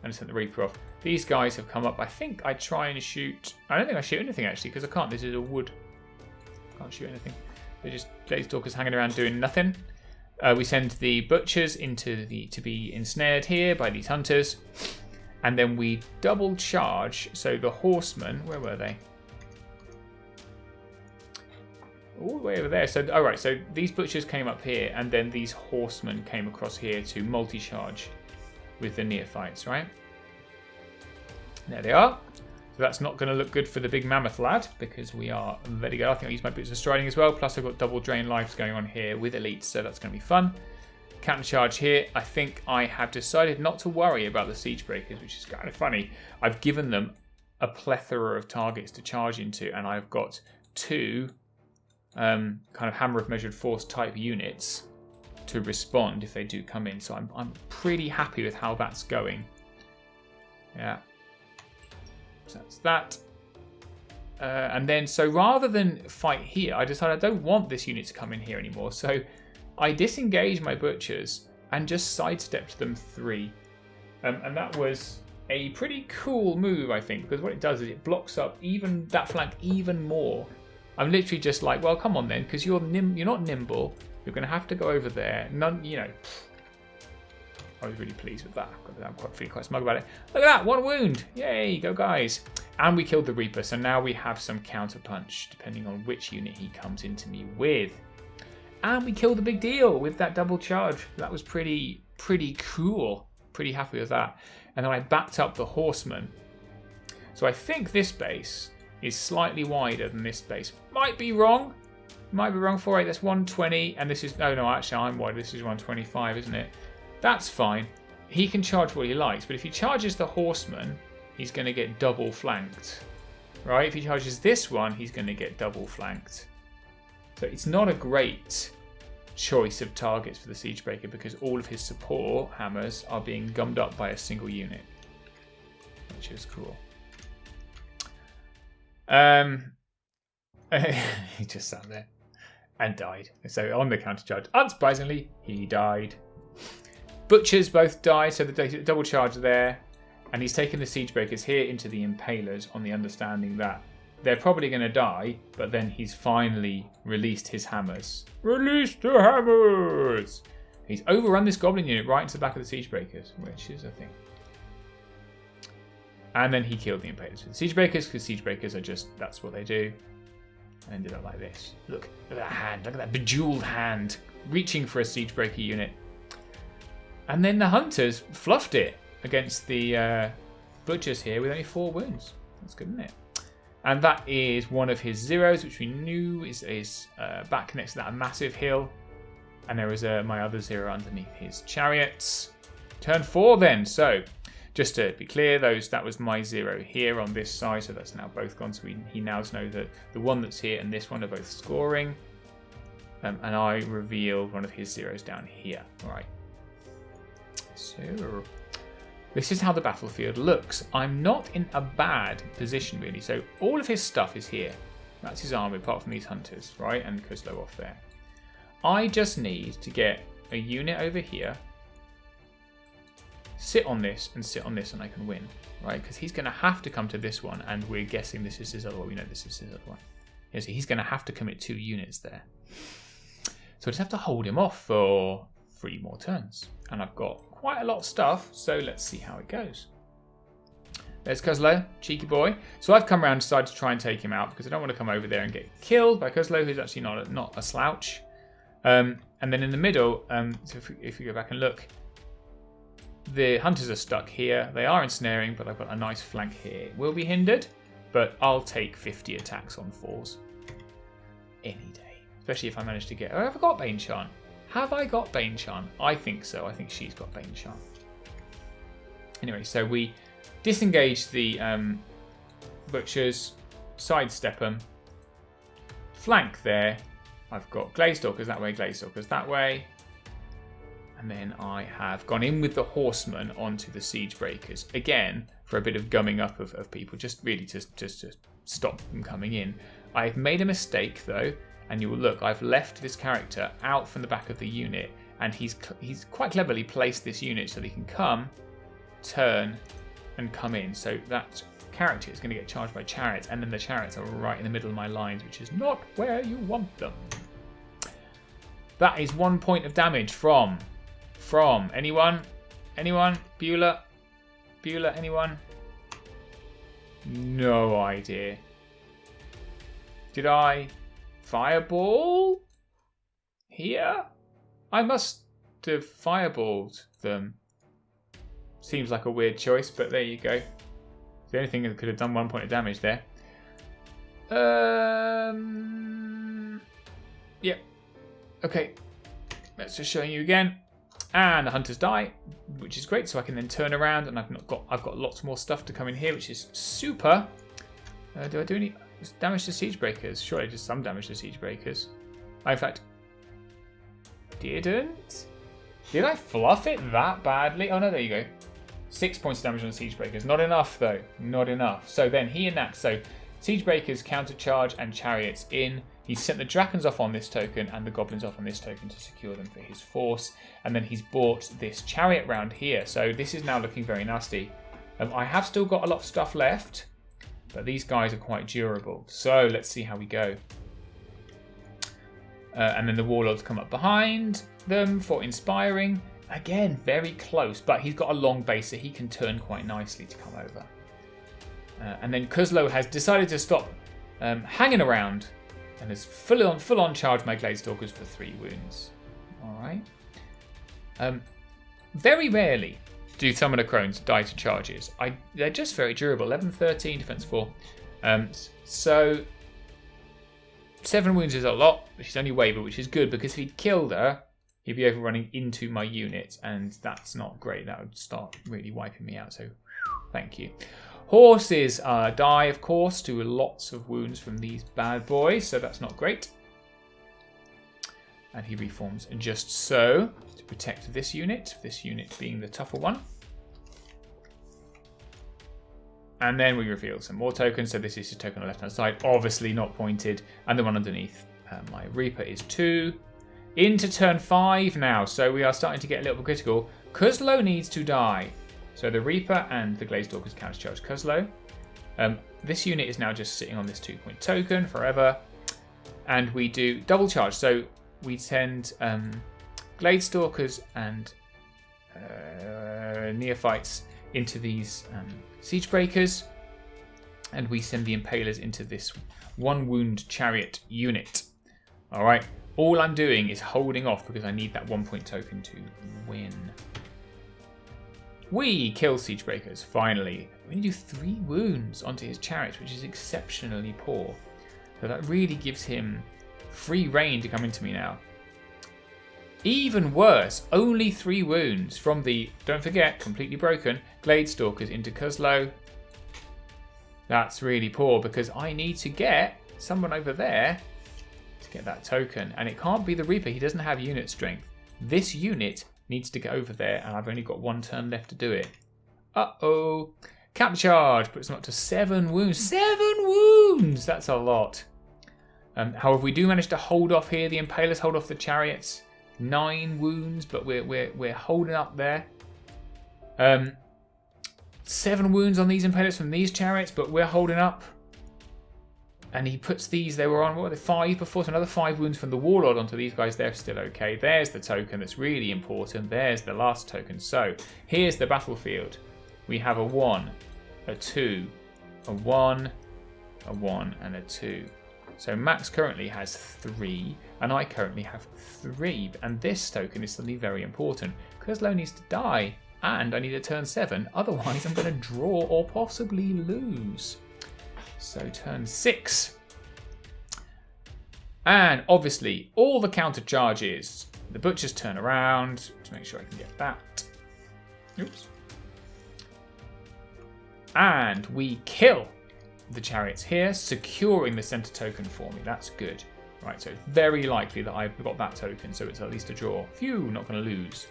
Speaker 1: and I sent the Reaper off. These guys have come up. I think I try and shoot. I don't think I shoot anything actually, because I can't. This is a wood. Can't shoot anything. They're just Glade Stalkers hanging around doing nothing. We send the Butchers into to be ensnared here by these hunters. And then we double charge. So the horsemen, where were they? All the way over there. So, all right. So these Butchers came up here, and then these horsemen came across here to multi-charge with the neophytes, right? There they are. So that's not going to look good for the big mammoth lad, because we are very good. I think I'll use my boots of striding as well. Plus I've got double drain lives going on here with elites, so that's going to be fun. countercharge here. I think I have decided not to worry about the siege breakers, which is kind of funny. I've given them a plethora of targets to charge into, and I've got 2 kind of hammer of measured force type units to respond if they do come in. So I'm pretty happy with how that's going. Yeah. So that's that. And then, so rather than fight here, I decided I don't want this unit to come in here anymore. So I disengaged my butchers and just sidestepped them 3. And that was a pretty cool move, I think, because what it does is it blocks up even that flank even more. I'm literally just like, well, come on then, because you're not nimble. You're going to have to go over there. I was really pleased with that. I'm feeling quite smug about it. Look at that, 1 wound. Yay, go guys. And we killed the Reaper, so now we have some counter punch, depending on which unit he comes into me with. And we killed the big deal with that double charge. That was pretty cool. Pretty happy with that. And then I backed up the Horseman. So I think this base is slightly wider than this base. Might be wrong. Might be wrong for it. That's 120, and this is... Oh, no, actually, I'm wide. This is 125, isn't it? That's fine. He can charge what he likes, but if he charges the Horseman, he's going to get double flanked. Right? If he charges this one, he's going to get double flanked. So it's not a great choice of targets for the Siegebreaker because all of his support hammers are being gummed up by a single unit, which is cool. He just sat there and died. So on the countercharge, unsurprisingly, he died. Butchers both died, so the double charge there. And he's taken the Siegebreakers here into the Impalers on the understanding that they're probably going to die, but then he's finally released his hammers. Release the hammers! He's overrun this Goblin unit right into the back of the Siegebreakers, which is a thing. And then he killed the Impalers with the Siegebreakers, because Siegebreakers are just, that's what they do. And ended up like this. Look at that hand, look at that bejeweled hand, reaching for a Siegebreaker unit. And then the Hunters fluffed it against the Butchers here with only 4 wounds. That's good, isn't it? And that is one of his zeros, which we knew is back next to that massive hill. And there was my other 0 underneath his chariots. Turn 4 then. So just to be clear, that was my 0 here on this side. So that's now both gone. So he now knows that the one that's here and this one are both scoring. And I revealed one of his zeros down here. All right. So this is how the battlefield looks. I'm not in a bad position, really. So all of his stuff is here. That's his army, apart from these hunters, right? And Kuslo off there. I just need to get a unit over here, sit on this, and I can win, right? Because he's going to have to come to this one, and we're guessing this is his other one. We know this is his other one. Yeah, so he's going to have to commit 2 units there. So I just have to hold him off for 3 more turns. And I've got quite a lot of stuff, so let's see how it goes. There's Kuslo, cheeky boy. So I've come around and decided to try and take him out because I don't want to come over there and get killed by Kuslo, who's actually not a slouch. And then in the middle, so if you go back and look, the hunters are stuck here. They are ensnaring, but I've got a nice flank here. Will be hindered, but I'll take 50 attacks on 4s any day, especially if I manage to get... Oh, have I got Bane Chant? Have I got Bane Chant? I think so. I think she's got Bane Chant. Anyway, so we disengage the butchers, sidestep them, flank there. I've got Glazestalkers that way, Glazestalkers that way. And then I have gone in with the Horsemen onto the Siegebreakers. Again, for a bit of gumming up of people, just really to stop them coming in. I've made a mistake, though. And you will look, I've left this character out from the back of the unit, and he's quite cleverly placed this unit so that he can come, turn, and come in. So that character is going to get charged by chariots, and then the chariots are right in the middle of my lines, which is not where you want them. That is 1 point of damage from anyone? Anyone? Beulah? Anyone? No idea. Did I... Fireball? Here? I must have fireballed them. Seems like a weird choice, but there you go. The only thing that could have done 1 point of damage there. Yeah. Okay. Let's just show you again. And the hunters die, which is great. So I can then turn around, and I've got lots more stuff to come in here, which is super. Do I do any damage to siege breakers? Surely just some damage to siege breakers. In fact, didn't. Did I fluff it that badly? Oh no, there you go. 6 points of damage on siege breakers. Not enough though. Not enough. So then he enacts. So siege breakers, counter charge, and chariots in. He's sent the dragons off on this token and the goblins off on this token to secure them for his force. And then he's bought this chariot round here. So this is now looking very nasty. I have still got a lot of stuff left, but these guys are quite durable. So let's see how we go. And then the warlords come up behind them for inspiring. Again, very close, but he's got a long base, so he can turn quite nicely to come over. And then Kuzlo has decided to stop hanging around and has full on charged my Gladestalkers for 3 wounds. All right. Very rarely do Summoner Crones die to charges. They're just very durable. 11, 13, defense 4. So 7 wounds is a lot, but she's only wavered, which is good because if he'd killed her, he'd be overrunning into my unit, and that's not great. That would start really wiping me out. So thank you. Horses die, of course, to lots of wounds from these bad boys, so that's not great. And he reforms just so to protect this unit being the tougher one. And then we reveal some more tokens. So this is a token on the left-hand side, obviously not pointed. And the one underneath, my Reaper is 2. Into turn 5 now, so we are starting to get a little bit critical. Kuzlo needs to die. So the Reaper and the Gladestalkers countercharge Kuzlo. This unit is now just sitting on this 2-point token forever. And we do double charge. So we send Gladestalkers and Neophytes into these siege breakers. And we send the Impalers into this 1 wound chariot unit. Alright, all I'm doing is holding off because I need that 1-point token to win. We kill siege breakers, finally. We do 3 wounds onto his chariots, which is exceptionally poor. So that really gives him free reign to come into me now. Even worse, only 3 wounds from the, don't forget, completely broken, Gladestalkers into Kuzlo. That's really poor because I need to get someone over there to get that token. And it can't be the Reaper, he doesn't have unit strength. This unit needs to get over there, and I've only got 1 turn left to do it. Uh-oh. Counter charge puts them up to 7 wounds. 7 wounds! That's a lot. However, we do manage to hold off here. The Impalers hold off the chariots. 9 wounds, but we're holding up there. 7 wounds on these Impalers from these chariots, but we're holding up. And he puts these, they were on, what were they, 5 before, so another 5 wounds from the Warlord onto these guys, they're still okay. There's the token that's really important. There's the last token. So, here's the battlefield. We have a 1, a 2, a 1, a 1, and a 2. So Max currently has 3, and I currently have 3. And this token is suddenly very important. Kuzlo needs to die, and I need a turn 7. Otherwise, I'm going to draw or possibly lose. So turn 6. And obviously, all the counter charges. The butchers turn around to make sure I can get that. Oops. And we kill the chariots here, securing the center token for me. That's good. Right, so it's very likely that I've got that token, so it's at least a draw. Phew, not going to lose.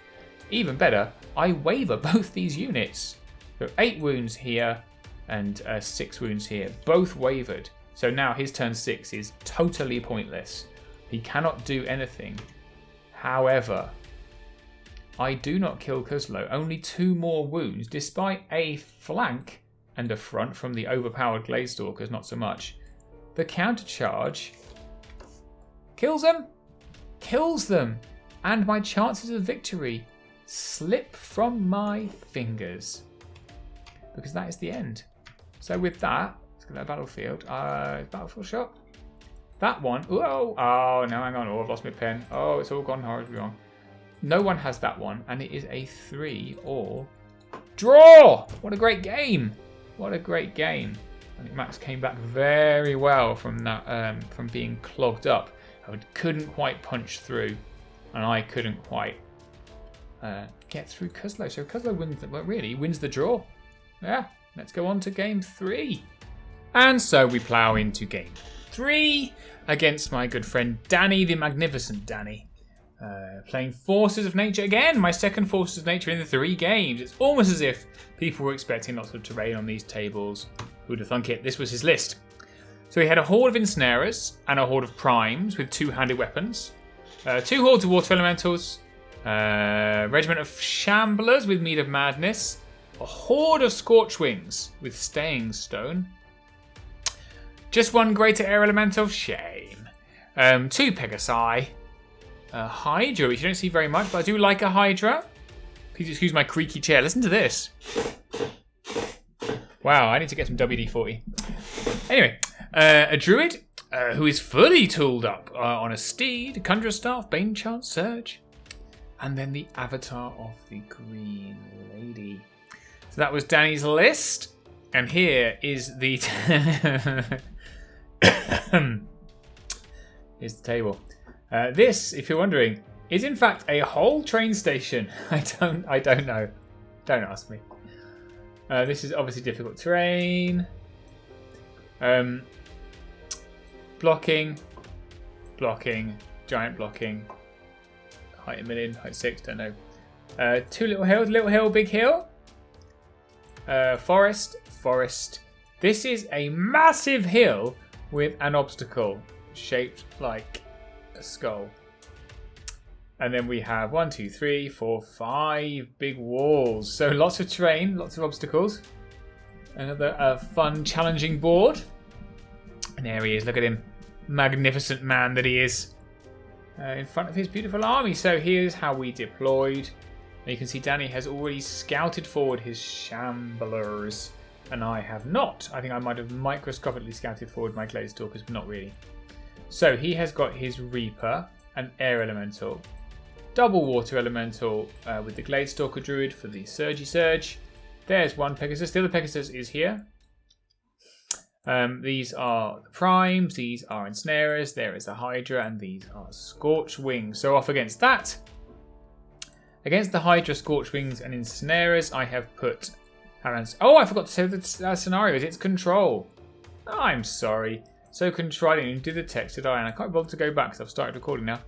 Speaker 1: Even better, I waver both these units. So 8 wounds here and 6 wounds here, both wavered. So now his turn 6 is totally pointless. He cannot do anything. However, I do not kill Kuzlo. Only 2 more wounds, despite a flank and a front from the overpowered Gladestalkers, not so much. The countercharge kills them, and my chances of victory slip from my fingers. Because that is the end. So with that, let's get that battlefield. Battlefield shot. That one. Oh, no, hang on. Oh, I've lost my pen. Oh, it's all gone horribly wrong. No one has that one, and it is a 3-all draw. What a great game. What a great game. I think Max came back very well from that, from being clogged up. I couldn't quite punch through, and I couldn't quite get through Cuslow. So Cuslow wins the draw. Yeah, let's go on to game 3. And so we plough into game 3 against my good friend Danny, the magnificent Danny. Playing Forces of Nature again, my second Forces of Nature in the 3 games. It's almost as if people were expecting lots of terrain on these tables. Who'd have thunk it? This was his list. So he had a horde of ensnarers and a horde of primes with 2-handed weapons. 2 hordes of water elementals. Regiment of shamblers with mead of madness. A horde of scorchwings with staying stone. Just 1 greater air elemental, shame. 2 pegasi. A hydra, which you don't see very much, but I do like a hydra. Please excuse my creaky chair. Listen to this. Wow, I need to get some WD-40. Anyway, a druid who is fully tooled up on a steed, conjurer staff, bane chant, surge, and then the avatar of the green lady. So that was Danny's list, and here is the here's the table. This, if you're wondering, is in fact a whole train station. I don't know. Don't ask me. This is obviously difficult terrain. Blocking, giant blocking. Height 1 million, height 6, don't know. 2 little hill, big hill. Forest. This is a massive hill with an obstacle shaped like a skull. And then we have 1, 2, 3, 4, 5 big walls. So lots of terrain, lots of obstacles. Another fun, challenging board. And there he is, look at him. Magnificent man that he is. In front of his beautiful army. So here's how we deployed. And you can see Danny has already scouted forward his shamblers. And I have not. I think I might have microscopically scouted forward my Gladestalkers, but not really. So he has got his Reaper, an air elemental, double water elemental with the Gladestalker Druid for the Surgy Surge. There's 1 Pegasus. The other Pegasus is here. These are the primes, these are ensnarers, there is a Hydra, and these are Scorch Wings. So off against that. Against the Hydra, Scorch Wings, and ensnarers, I have put... Oh, I forgot to say the scenario is it's control. Oh, I'm sorry. So control, I didn't even do the text, did I? And I can't bother to go back because I've started recording now.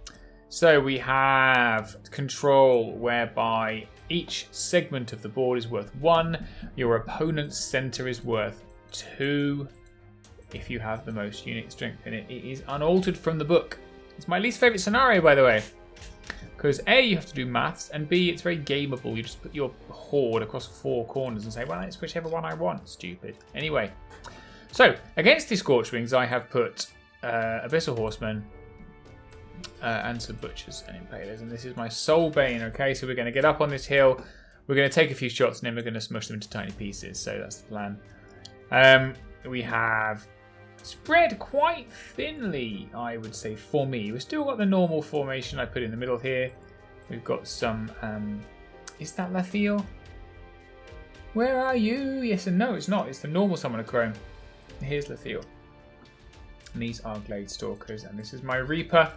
Speaker 1: So we have control whereby each segment of the board is worth 1. Your opponent's center is worth 2. If you have the most unit strength in it, it is unaltered from the book. It's my least favourite scenario, by the way. Because A, you have to do maths, and B, it's very gameable. You just put your horde across 4 corners and say, well, it's whichever one I want, stupid. Anyway, so against the Scorchwings, I have put Abyssal Horsemen and some Butchers and Impalers. And this is my Soul Bane, okay? So we're going to get up on this hill. We're going to take a few shots, and then we're going to smush them into tiny pieces. So that's the plan. We have spread quite thinly, I would say, for me. We've still got the normal formation I put in the middle here. We've got some... is that Lathiel? Where are you? Yes and no, it's not. It's the normal Summoner Chrome. Here's Lathiel. And these are Gladestalkers. And this is my Reaper,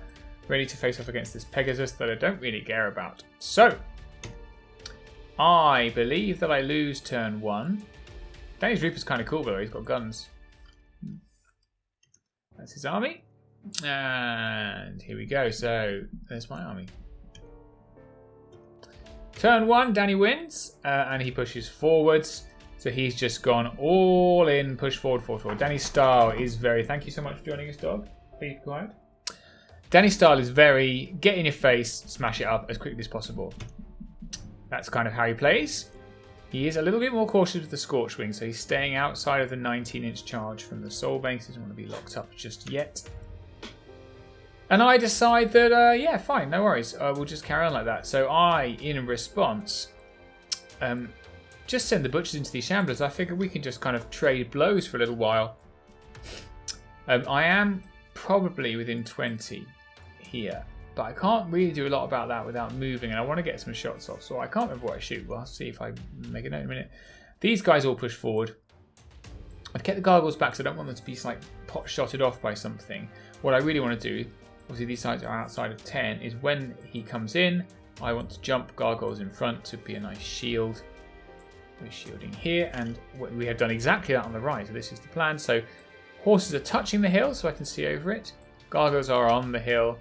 Speaker 1: ready to face off against this Pegasus that I don't really care about. So, I believe that I lose turn 1. Danny's Reaper's kind of cool, though. He's got guns. That's his army. And here we go. So, there's my army. Turn 1, Danny wins. And he pushes forwards. So he's just gone all in. Push forward, forward, forward. Danny's style is very... Thank you so much for joining us, dog. Please be quiet. Danny's style is very... Get in your face, smash it up as quickly as possible. That's kind of how he plays. He is a little bit more cautious with the Scorchwing, so he's staying outside of the 19-inch charge from the Soul Bane. He doesn't want to be locked up just yet. And I decide that, yeah, fine, no worries. We'll just carry on like that. So I, in response, just send the Butchers into these Shamblers. I figure we can just kind of trade blows for a little while. I am probably within 20 here. But I can't really do a lot about that without moving, and I want to get some shots off, so I can't remember what I shoot. Well, I'll see if I make a note in a minute. These guys all push forward. I've kept the gargoyles back, so I don't want them to be like pot-shotted off by something. What I really want to do, obviously these sides are outside of 10, is when he comes in, I want to jump gargoyles in front to be a nice shield. We're shielding here, and we have done exactly that on the right. So this is the plan. So horses are touching the hill, so I can see over it. Gargoyles are on the hill,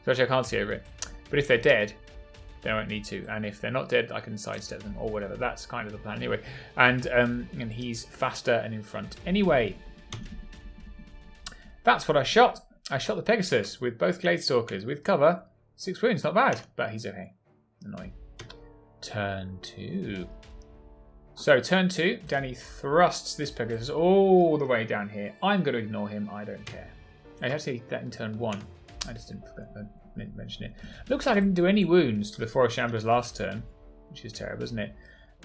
Speaker 1: so actually I can't see over it. But if they're dead, they won't need to. And if they're not dead, I can sidestep them or whatever. That's kind of the plan anyway. And he's faster and in front anyway. That's what I shot. I shot the Pegasus with both Gladestalkers with cover. 6 wounds, not bad, but he's okay. Annoying. Turn 2. So turn 2, Danny thrusts this Pegasus all the way down here. I'm going to ignore him. I don't care. I actually that in turn 1. I just didn't mention it. Looks like I didn't do any wounds to the Forest Shamblers last turn, which is terrible, isn't it?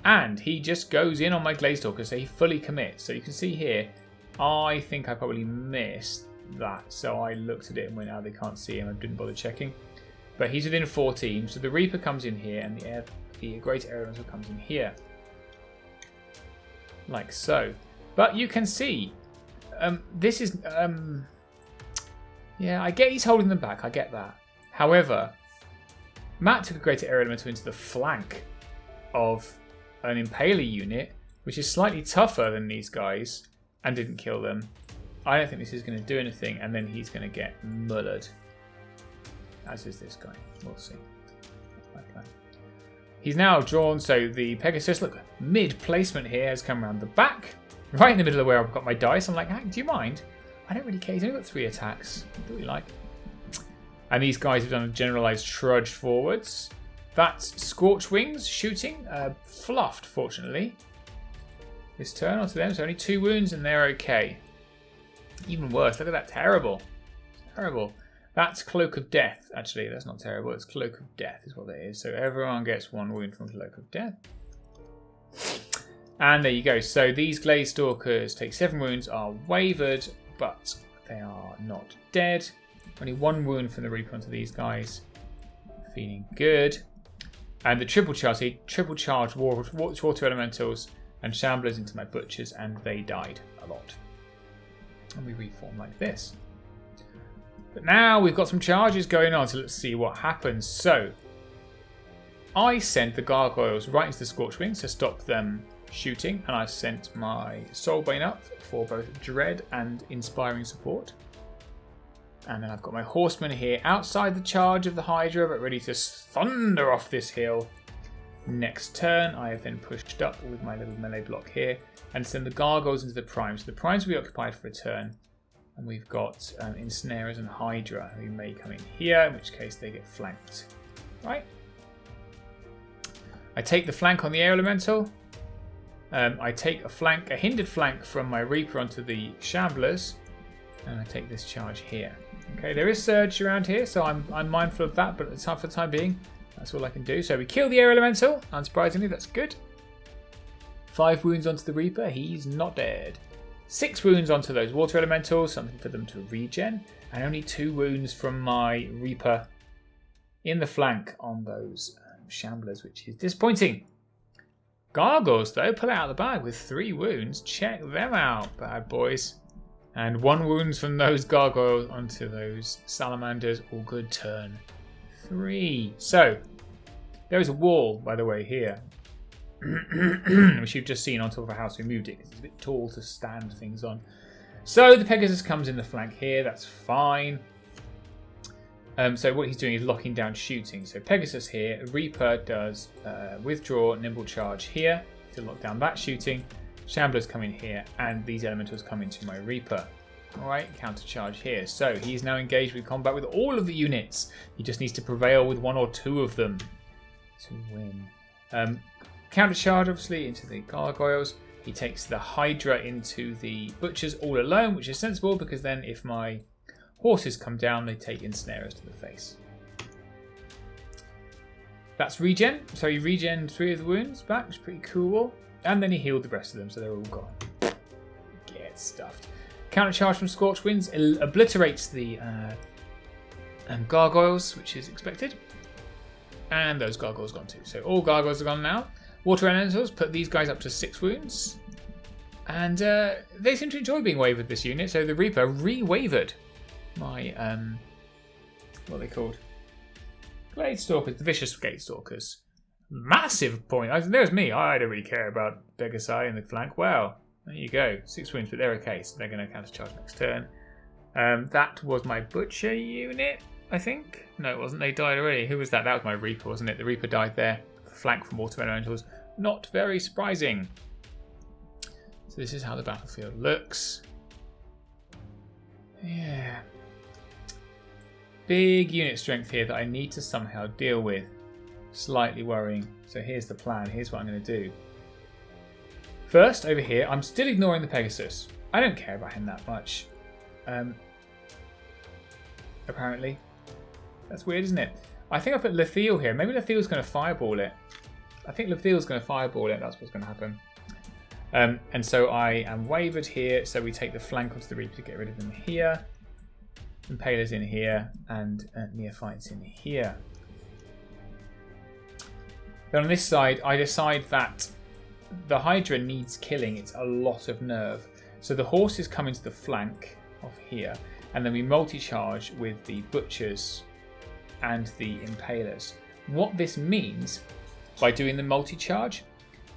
Speaker 1: And he just goes in on my Gladestalker, so he fully commits. So you can see here, I think I probably missed that. So I looked at it and went, oh, they can't see him. I didn't bother checking. But he's within 14, so the Reaper comes in here, and the Great Elemental comes in here. Like so. But you can see, this is... yeah, I get he's holding them back. I get that. However, Matt took a Greater Air Elemental into the flank of an Impaler unit, which is slightly tougher than these guys, and didn't kill them. I don't think this is going to do anything, and then he's going to get mullered. As is this guy. We'll see. That's my plan. He's now drawn, so the Pegasus, look, mid-placement here has come around the back, right in the middle of where I've got my dice. I'm like, hey, do you mind? I don't really care. He's only got 3 attacks. What do we like? And these guys have done a generalised trudge forwards. That's Scorch Wings shooting. Fluffed, fortunately. This turn onto them, so only 2 wounds and they're okay. Even worse, look at that. Terrible. Terrible. That's Cloak of Death, actually. That's not terrible. It's Cloak of Death is what it is. So everyone gets 1 wound from Cloak of Death. And there you go. So these Gladestalkers take 7 wounds, are wavered, but they are not dead. Only 1 wound from the Reaper onto these guys. Feeling good. And the triple charge, so triple charge water elementals and shamblers into my butchers, and they died a lot. And we reform like this. But now we've got some charges going on, so let's see what happens. So, I sent the gargoyles right into the Scorchwings to stop them shooting, and I've sent my Soulbane up for both dread and inspiring support. And then I've got my horsemen here outside the charge of the Hydra, but ready to thunder off this hill. Next turn, I have then pushed up with my little melee block here and send the gargoyles into the primes. So the primes will be occupied for a turn. And we've got Ensnarers and Hydra who may come in here, in which case they get flanked. Right? I take the flank on the Air Elemental. I take a hindered flank from my Reaper onto the Shamblers. And I take this charge here. Okay, there is Surge around here, so I'm mindful of that, but for the time being, that's all I can do. So we kill the Air Elemental. Unsurprisingly, that's good. 5 wounds onto the Reaper. He's not dead. 6 wounds onto those Water Elementals, something for them to regen, and only 2 wounds from my Reaper in the flank on those Shamblers, which is disappointing. Gargoyles, though, pull out of the bag with 3 wounds. Check them out, bad boys. And 1 wound from those Gargoyles onto those Salamanders. All good, turn 3. So, there is a wall, by the way, here. Which you've just seen on top of a house. We moved it because it's a bit tall to stand things on. So the Pegasus comes in the flank here. That's fine. So what he's doing is locking down shooting. So Pegasus here. Reaper does withdraw, nimble charge here to lock down that shooting. Shamblers come in here, and these elementals come into my Reaper. Alright, counter charge here. So he's now engaged with combat with all of the units. He just needs to prevail with 1 or 2 of them to win. Counter charge, obviously, into the Gargoyles. He takes the Hydra into the Butchers all alone, which is sensible because then if my horses come down, they take Ensnarers to the face. That's regen. So he regen 3 of the wounds back, which is pretty cool. And then he healed the rest of them, so they're all gone. Get stuffed. Counter charge from Scorch Winds obliterates the Gargoyles, which is expected. And those Gargoyles gone too. So all Gargoyles are gone now. Water Elementals put these guys up to 6 wounds. And they seem to enjoy being wavered, this unit. So the Reaper re-wavered my, what are they called? Glade Stalkers, the vicious Glade Stalkers. Massive point. There's me. I don't really care about Bexley in the flank. Well, there you go. 6 wounds, but they're okay, so they're going to countercharge next turn. That was my Butcher unit, I think. No, it wasn't. They died already. Who was that? That was my Reaper, wasn't it? The Reaper died there. Flank from Autumn Elementals. Not very surprising. So this is how the battlefield looks. Yeah. Big unit strength here that I need to somehow deal with. Slightly worrying. So here's the plan. Here's what I'm going to do. First, over here, I'm still ignoring the Pegasus. I don't care about him that much. Apparently. That's weird, isn't it? I think I put Lethiel here. Maybe Lethiel's going to fireball it. I think Lethiel's going to fireball it. That's what's going to happen. And so I am wavered here. So we take the flank onto the Reaper to get rid of them here. Impalers in here. And Neophytes in here. Then on this side, I decide that the Hydra needs killing. It's a lot of nerve. So the horses come into the flank of here. And then we multi-charge with the Butchers and the Impalers. What this means by doing the multi-charge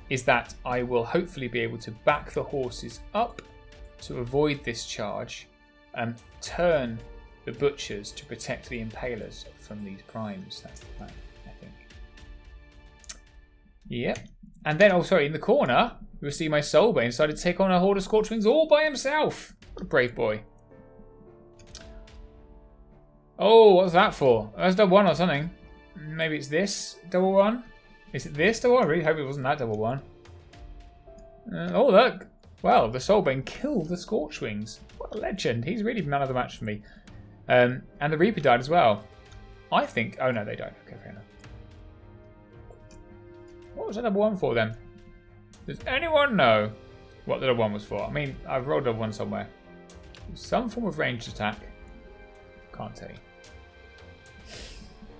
Speaker 1: is that I will hopefully be able to back the horses up to avoid this charge and turn the Butchers to protect the Impalers from these primes. That's the plan, I think. Yep. And then, oh sorry, in the corner, you'll see my Soulbane decided to take on a horde of Scorchwings all by himself. What a brave boy. Oh, what's that for? That's double one or something. Maybe it's this double one. Is it this double one? I really hope it wasn't that double one. Oh, look. Well, the Soulbane killed the Scorchwings. What a legend. He's really man of the match for me. And the Reaper died as well. I think... Oh, no, they died. Okay, fair enough. What was that double one for then? Does anyone know what the double one was for? I mean, I've rolled double one somewhere. Some form of ranged attack. Can't tell you.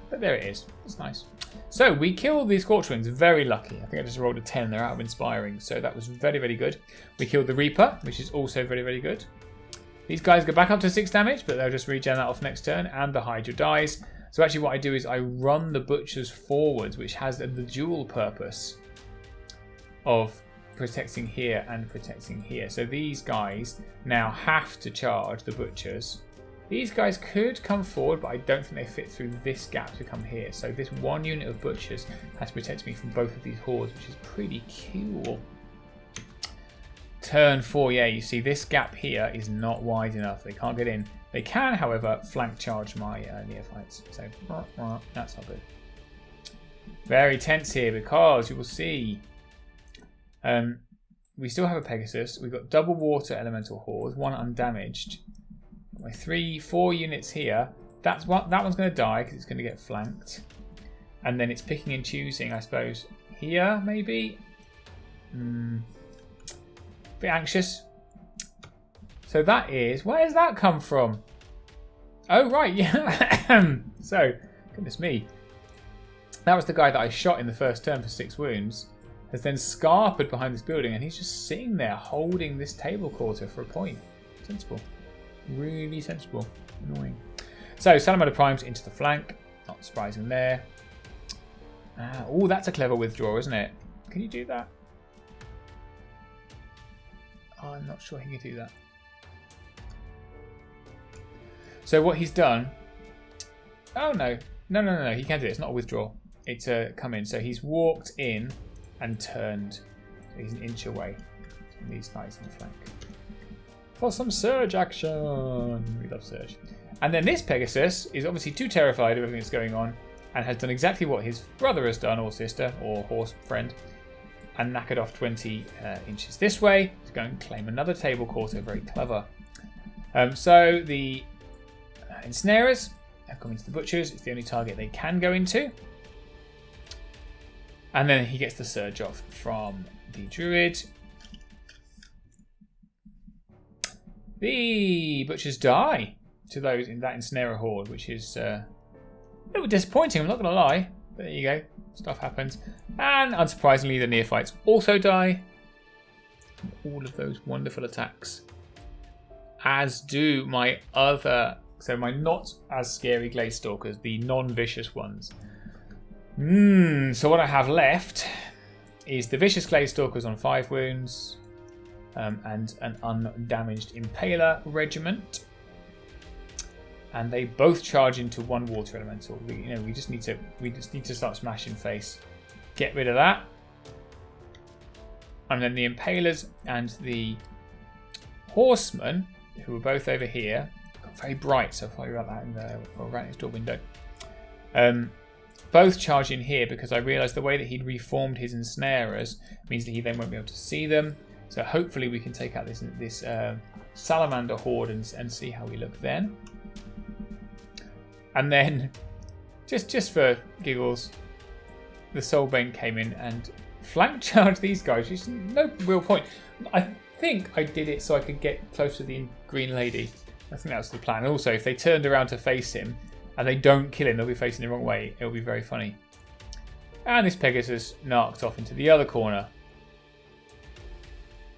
Speaker 1: But there it is. It's nice. So we killed these Scorchwings. Very lucky. I think I just rolled a 10. They're out of Inspiring. So that was very, very good. We killed the Reaper, which is also very, very good. These guys go back up to 6 damage, but they'll just regen that off next turn. And the Hydra dies. So actually what I do is I run the Butchers forwards, which has the dual purpose of protecting here and protecting here. So these guys now have to charge the Butchers. These guys could come forward, but I don't think they fit through this gap to come here. So this one unit of Butchers has to protect me from both of these hordes, which is pretty cool. Turn 4, yeah, you see this gap here is not wide enough. They can't get in. They can, however, flank charge my Neophytes. So that's not good. Very tense here because you will see we still have a Pegasus. We've got double water elemental hordes, one undamaged. My 4 units here. That one's going to die because it's going to get flanked. And then it's picking and choosing, I suppose. Here, maybe? Bit anxious. So that is... Where does that come from? Oh, right, yeah. So, goodness me. That was the guy that I shot in the first turn for 6 wounds. Has then scarpered behind this building. And he's just sitting there holding this table quarter for a point. Sensible. Really sensible. Annoying. So, Salamander Primes into the flank. Not surprising there. Oh, that's a clever withdraw, isn't it? Can you do that? Oh, I'm not sure he can do that. So what he's done... Oh, no. No. He can do it. It's not a withdraw. It's a come in. So he's walked in and turned. So he's an inch away from these guys in the flank. For some surge action. We love surge. And then this Pegasus is obviously too terrified of everything that's going on and has done exactly what his brother has done, or sister, or horse friend, and knackered off 20 inches this way to go and claim another table quarter. Very clever. So the Ensnarers have come into the Butchers. It's the only target they can go into. And then he gets the surge off from the Druid. The Butchers die to those in that Ensnarer horde, which is a little disappointing, I'm not going to lie. But there you go. Stuff happens. And unsurprisingly, the Neophytes also die. All of those wonderful attacks. As do my other So my not as scary Glaze Stalkers, the non-vicious ones. So what I have left is the vicious Glaze Stalkers on 5 wounds, and an undamaged Impaler regiment. And they both charge into 1 water elemental. We just need to start smashing face. Get rid of that. And then the Impalers and the Horsemen, who are both over here, got very bright, so I'll about that in the right next door window. Both charge in here because I realised the way that he'd reformed his ensnarers means that he then won't be able to see them. So hopefully we can take out this salamander horde and see how we look then. And then, just for giggles, the Soulbane came in and flank charged these guys, which is no real point. I think I did it so I could get close to the green lady. I think that's the plan. Also, if they turned around to face him and they don't kill him, they'll be facing the wrong way. It'll be very funny. And this Pegasus narked off into the other corner.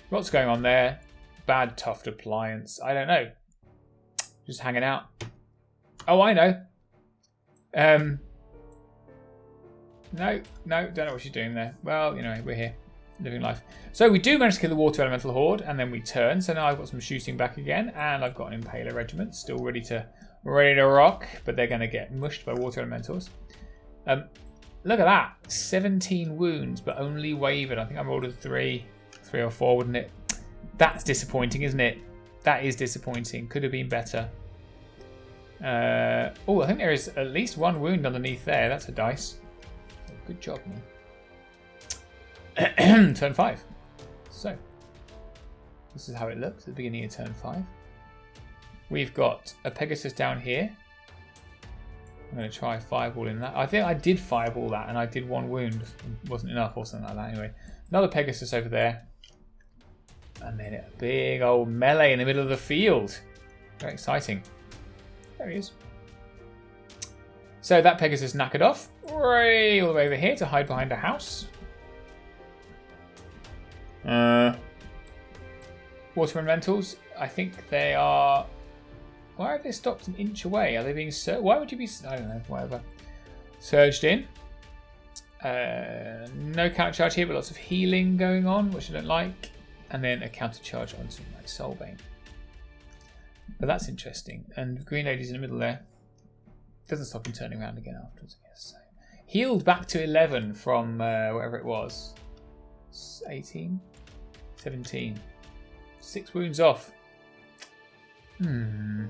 Speaker 1: What's going on there? Bad Tuft Appliance. I don't know. Just hanging out. Oh, I know. No, don't know what she's doing there. Well, we're here, living life. So we do manage to kill the Water Elemental Horde, and then we turn. So now I've got some shooting back again, and I've got an Impaler regiment, still ready to rock, but they're going to get mushed by Water Elementals. Look at that, 17 wounds, but only wavered. I think I rolled a 3 or 4, wouldn't it? That's disappointing, isn't it? That is disappointing. Could have been better. Oh, I think there is at least 1 wound underneath there. That's a dice. Good job, man. Turn 5. So, this is how it looks at the beginning of turn 5. We've got a Pegasus down here. I'm going to try Fireball in that. I think I did Fireball that, and I did 1 wound. It wasn't enough or something like that anyway. Another Pegasus over there. And then a big old melee in the middle of the field. Very exciting. There he is. So that Pegasus knackered off. Way all the way over here to hide behind a house. Water Elementals, I think they are... Why have they stopped an inch away? Are they being... Why would you be... I don't know, whatever. Surged in. No counter charge here, but lots of healing going on, which I don't like. And then a counter charge onto my Soulbane. But that's interesting. And Green Lady's in the middle there. Doesn't stop him turning around again afterwards, I guess. So, healed back to 11 from whatever it was. 18? 17. 6 wounds off. There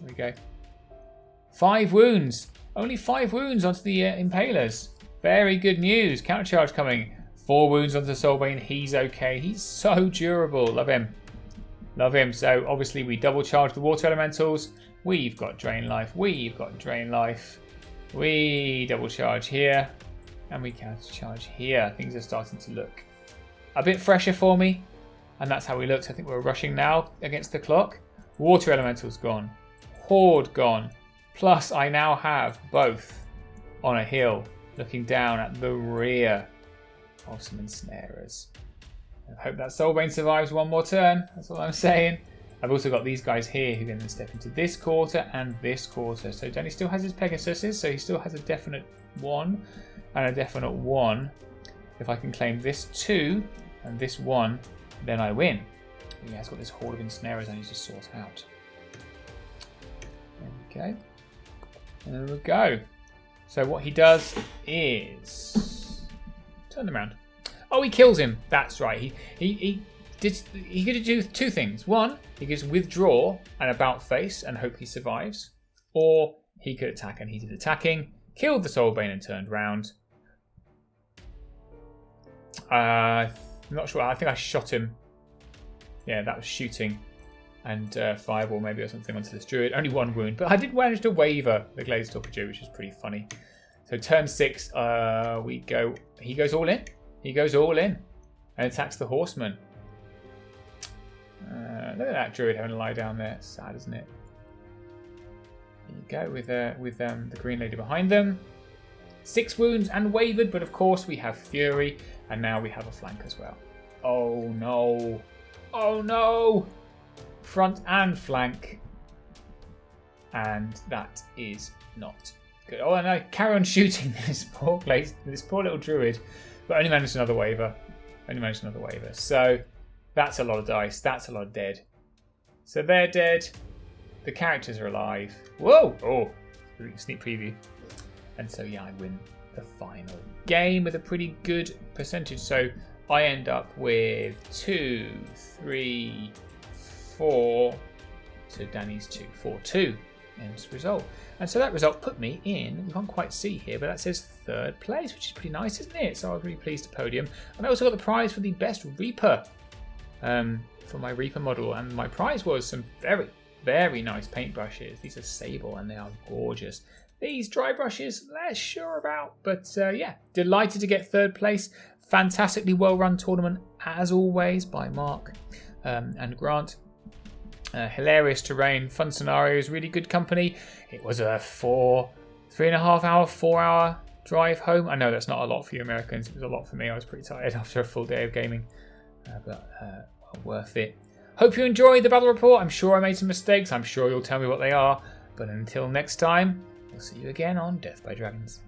Speaker 1: we go. 5 wounds. Only 5 wounds onto the Impalers. Very good news. Countercharge coming. 4 wounds onto Soulbane. He's okay. He's so durable. Love him. Love him. So obviously we double charge the Water Elementals. We've got Drain Life. We've got Drain Life. We double charge here. And we counter charge here. Things are starting to look a bit fresher for me. And that's how we looked. I think we're rushing now against the clock. Water Elementals gone. Horde gone. Plus I now have both on a hill looking down at the rear of some ensnarers. I hope that Soulbane survives 1 more turn. That's all I'm saying. I've also got these guys here who can then step into this quarter and this quarter. So Danny still has his Pegasuses, so he still has a definite 1 and a definite 1. If I can claim this 2 and this 1, then I win. He has got this horde of ensnarers I need to sort out. There we go. And there we go. So what he does is turn them around. Oh, he kills him. That's right. He could do 2 things. 1, he could just withdraw and about face and hope he survives. Or he could attack, and he did attacking. Killed the Soulbane and turned round. I'm not sure. I think I shot him. Yeah, that was shooting. And Fireball maybe or something onto this Druid. Only 1 wound. But I did manage to waver the Glaze Stalker Druid, which is pretty funny. So turn 6, we go... He goes all in. He goes all in. And attacks the Horseman. Look at that Druid having to lie down there. It's sad, isn't it? There you go, with the Green Lady behind them. 6 wounds and wavered, but of course we have Fury. And now we have a flank as well. Oh no. Oh no! Front and flank. and that is not good. Oh, and I carry on shooting this poor little druid, but only managed another waiver. So that's a lot of dice. That's a lot of dead. So they're dead. The characters are alive. Whoa! Oh, sneak preview. And so yeah, I win the final game with a pretty good percentage. So I end up with 2, 3, 4. So Danny's 2, 4, 2. End result. And so that result put me in, we can't quite see here, but that says 3rd place, which is pretty nice, isn't it? So I was really pleased to podium. And I also got the prize for the best Reaper for my Reaper model. And my prize was some very, very nice paintbrushes. These are sable and they are gorgeous. These dry brushes, less sure about. But yeah, delighted to get 3rd place. Fantastically well-run tournament, as always, by Mark and Grant. Hilarious terrain, fun scenarios, really good company. It was a 3.5 hour, 4 hour drive home. I know that's not a lot for you Americans. It was a lot for me. I was pretty tired after a full day of gaming, but well worth it. Hope you enjoyed the battle report. I'm sure I made some mistakes. I'm sure you'll tell me what they are. But until next time, we'll see you again on Death by Dragons.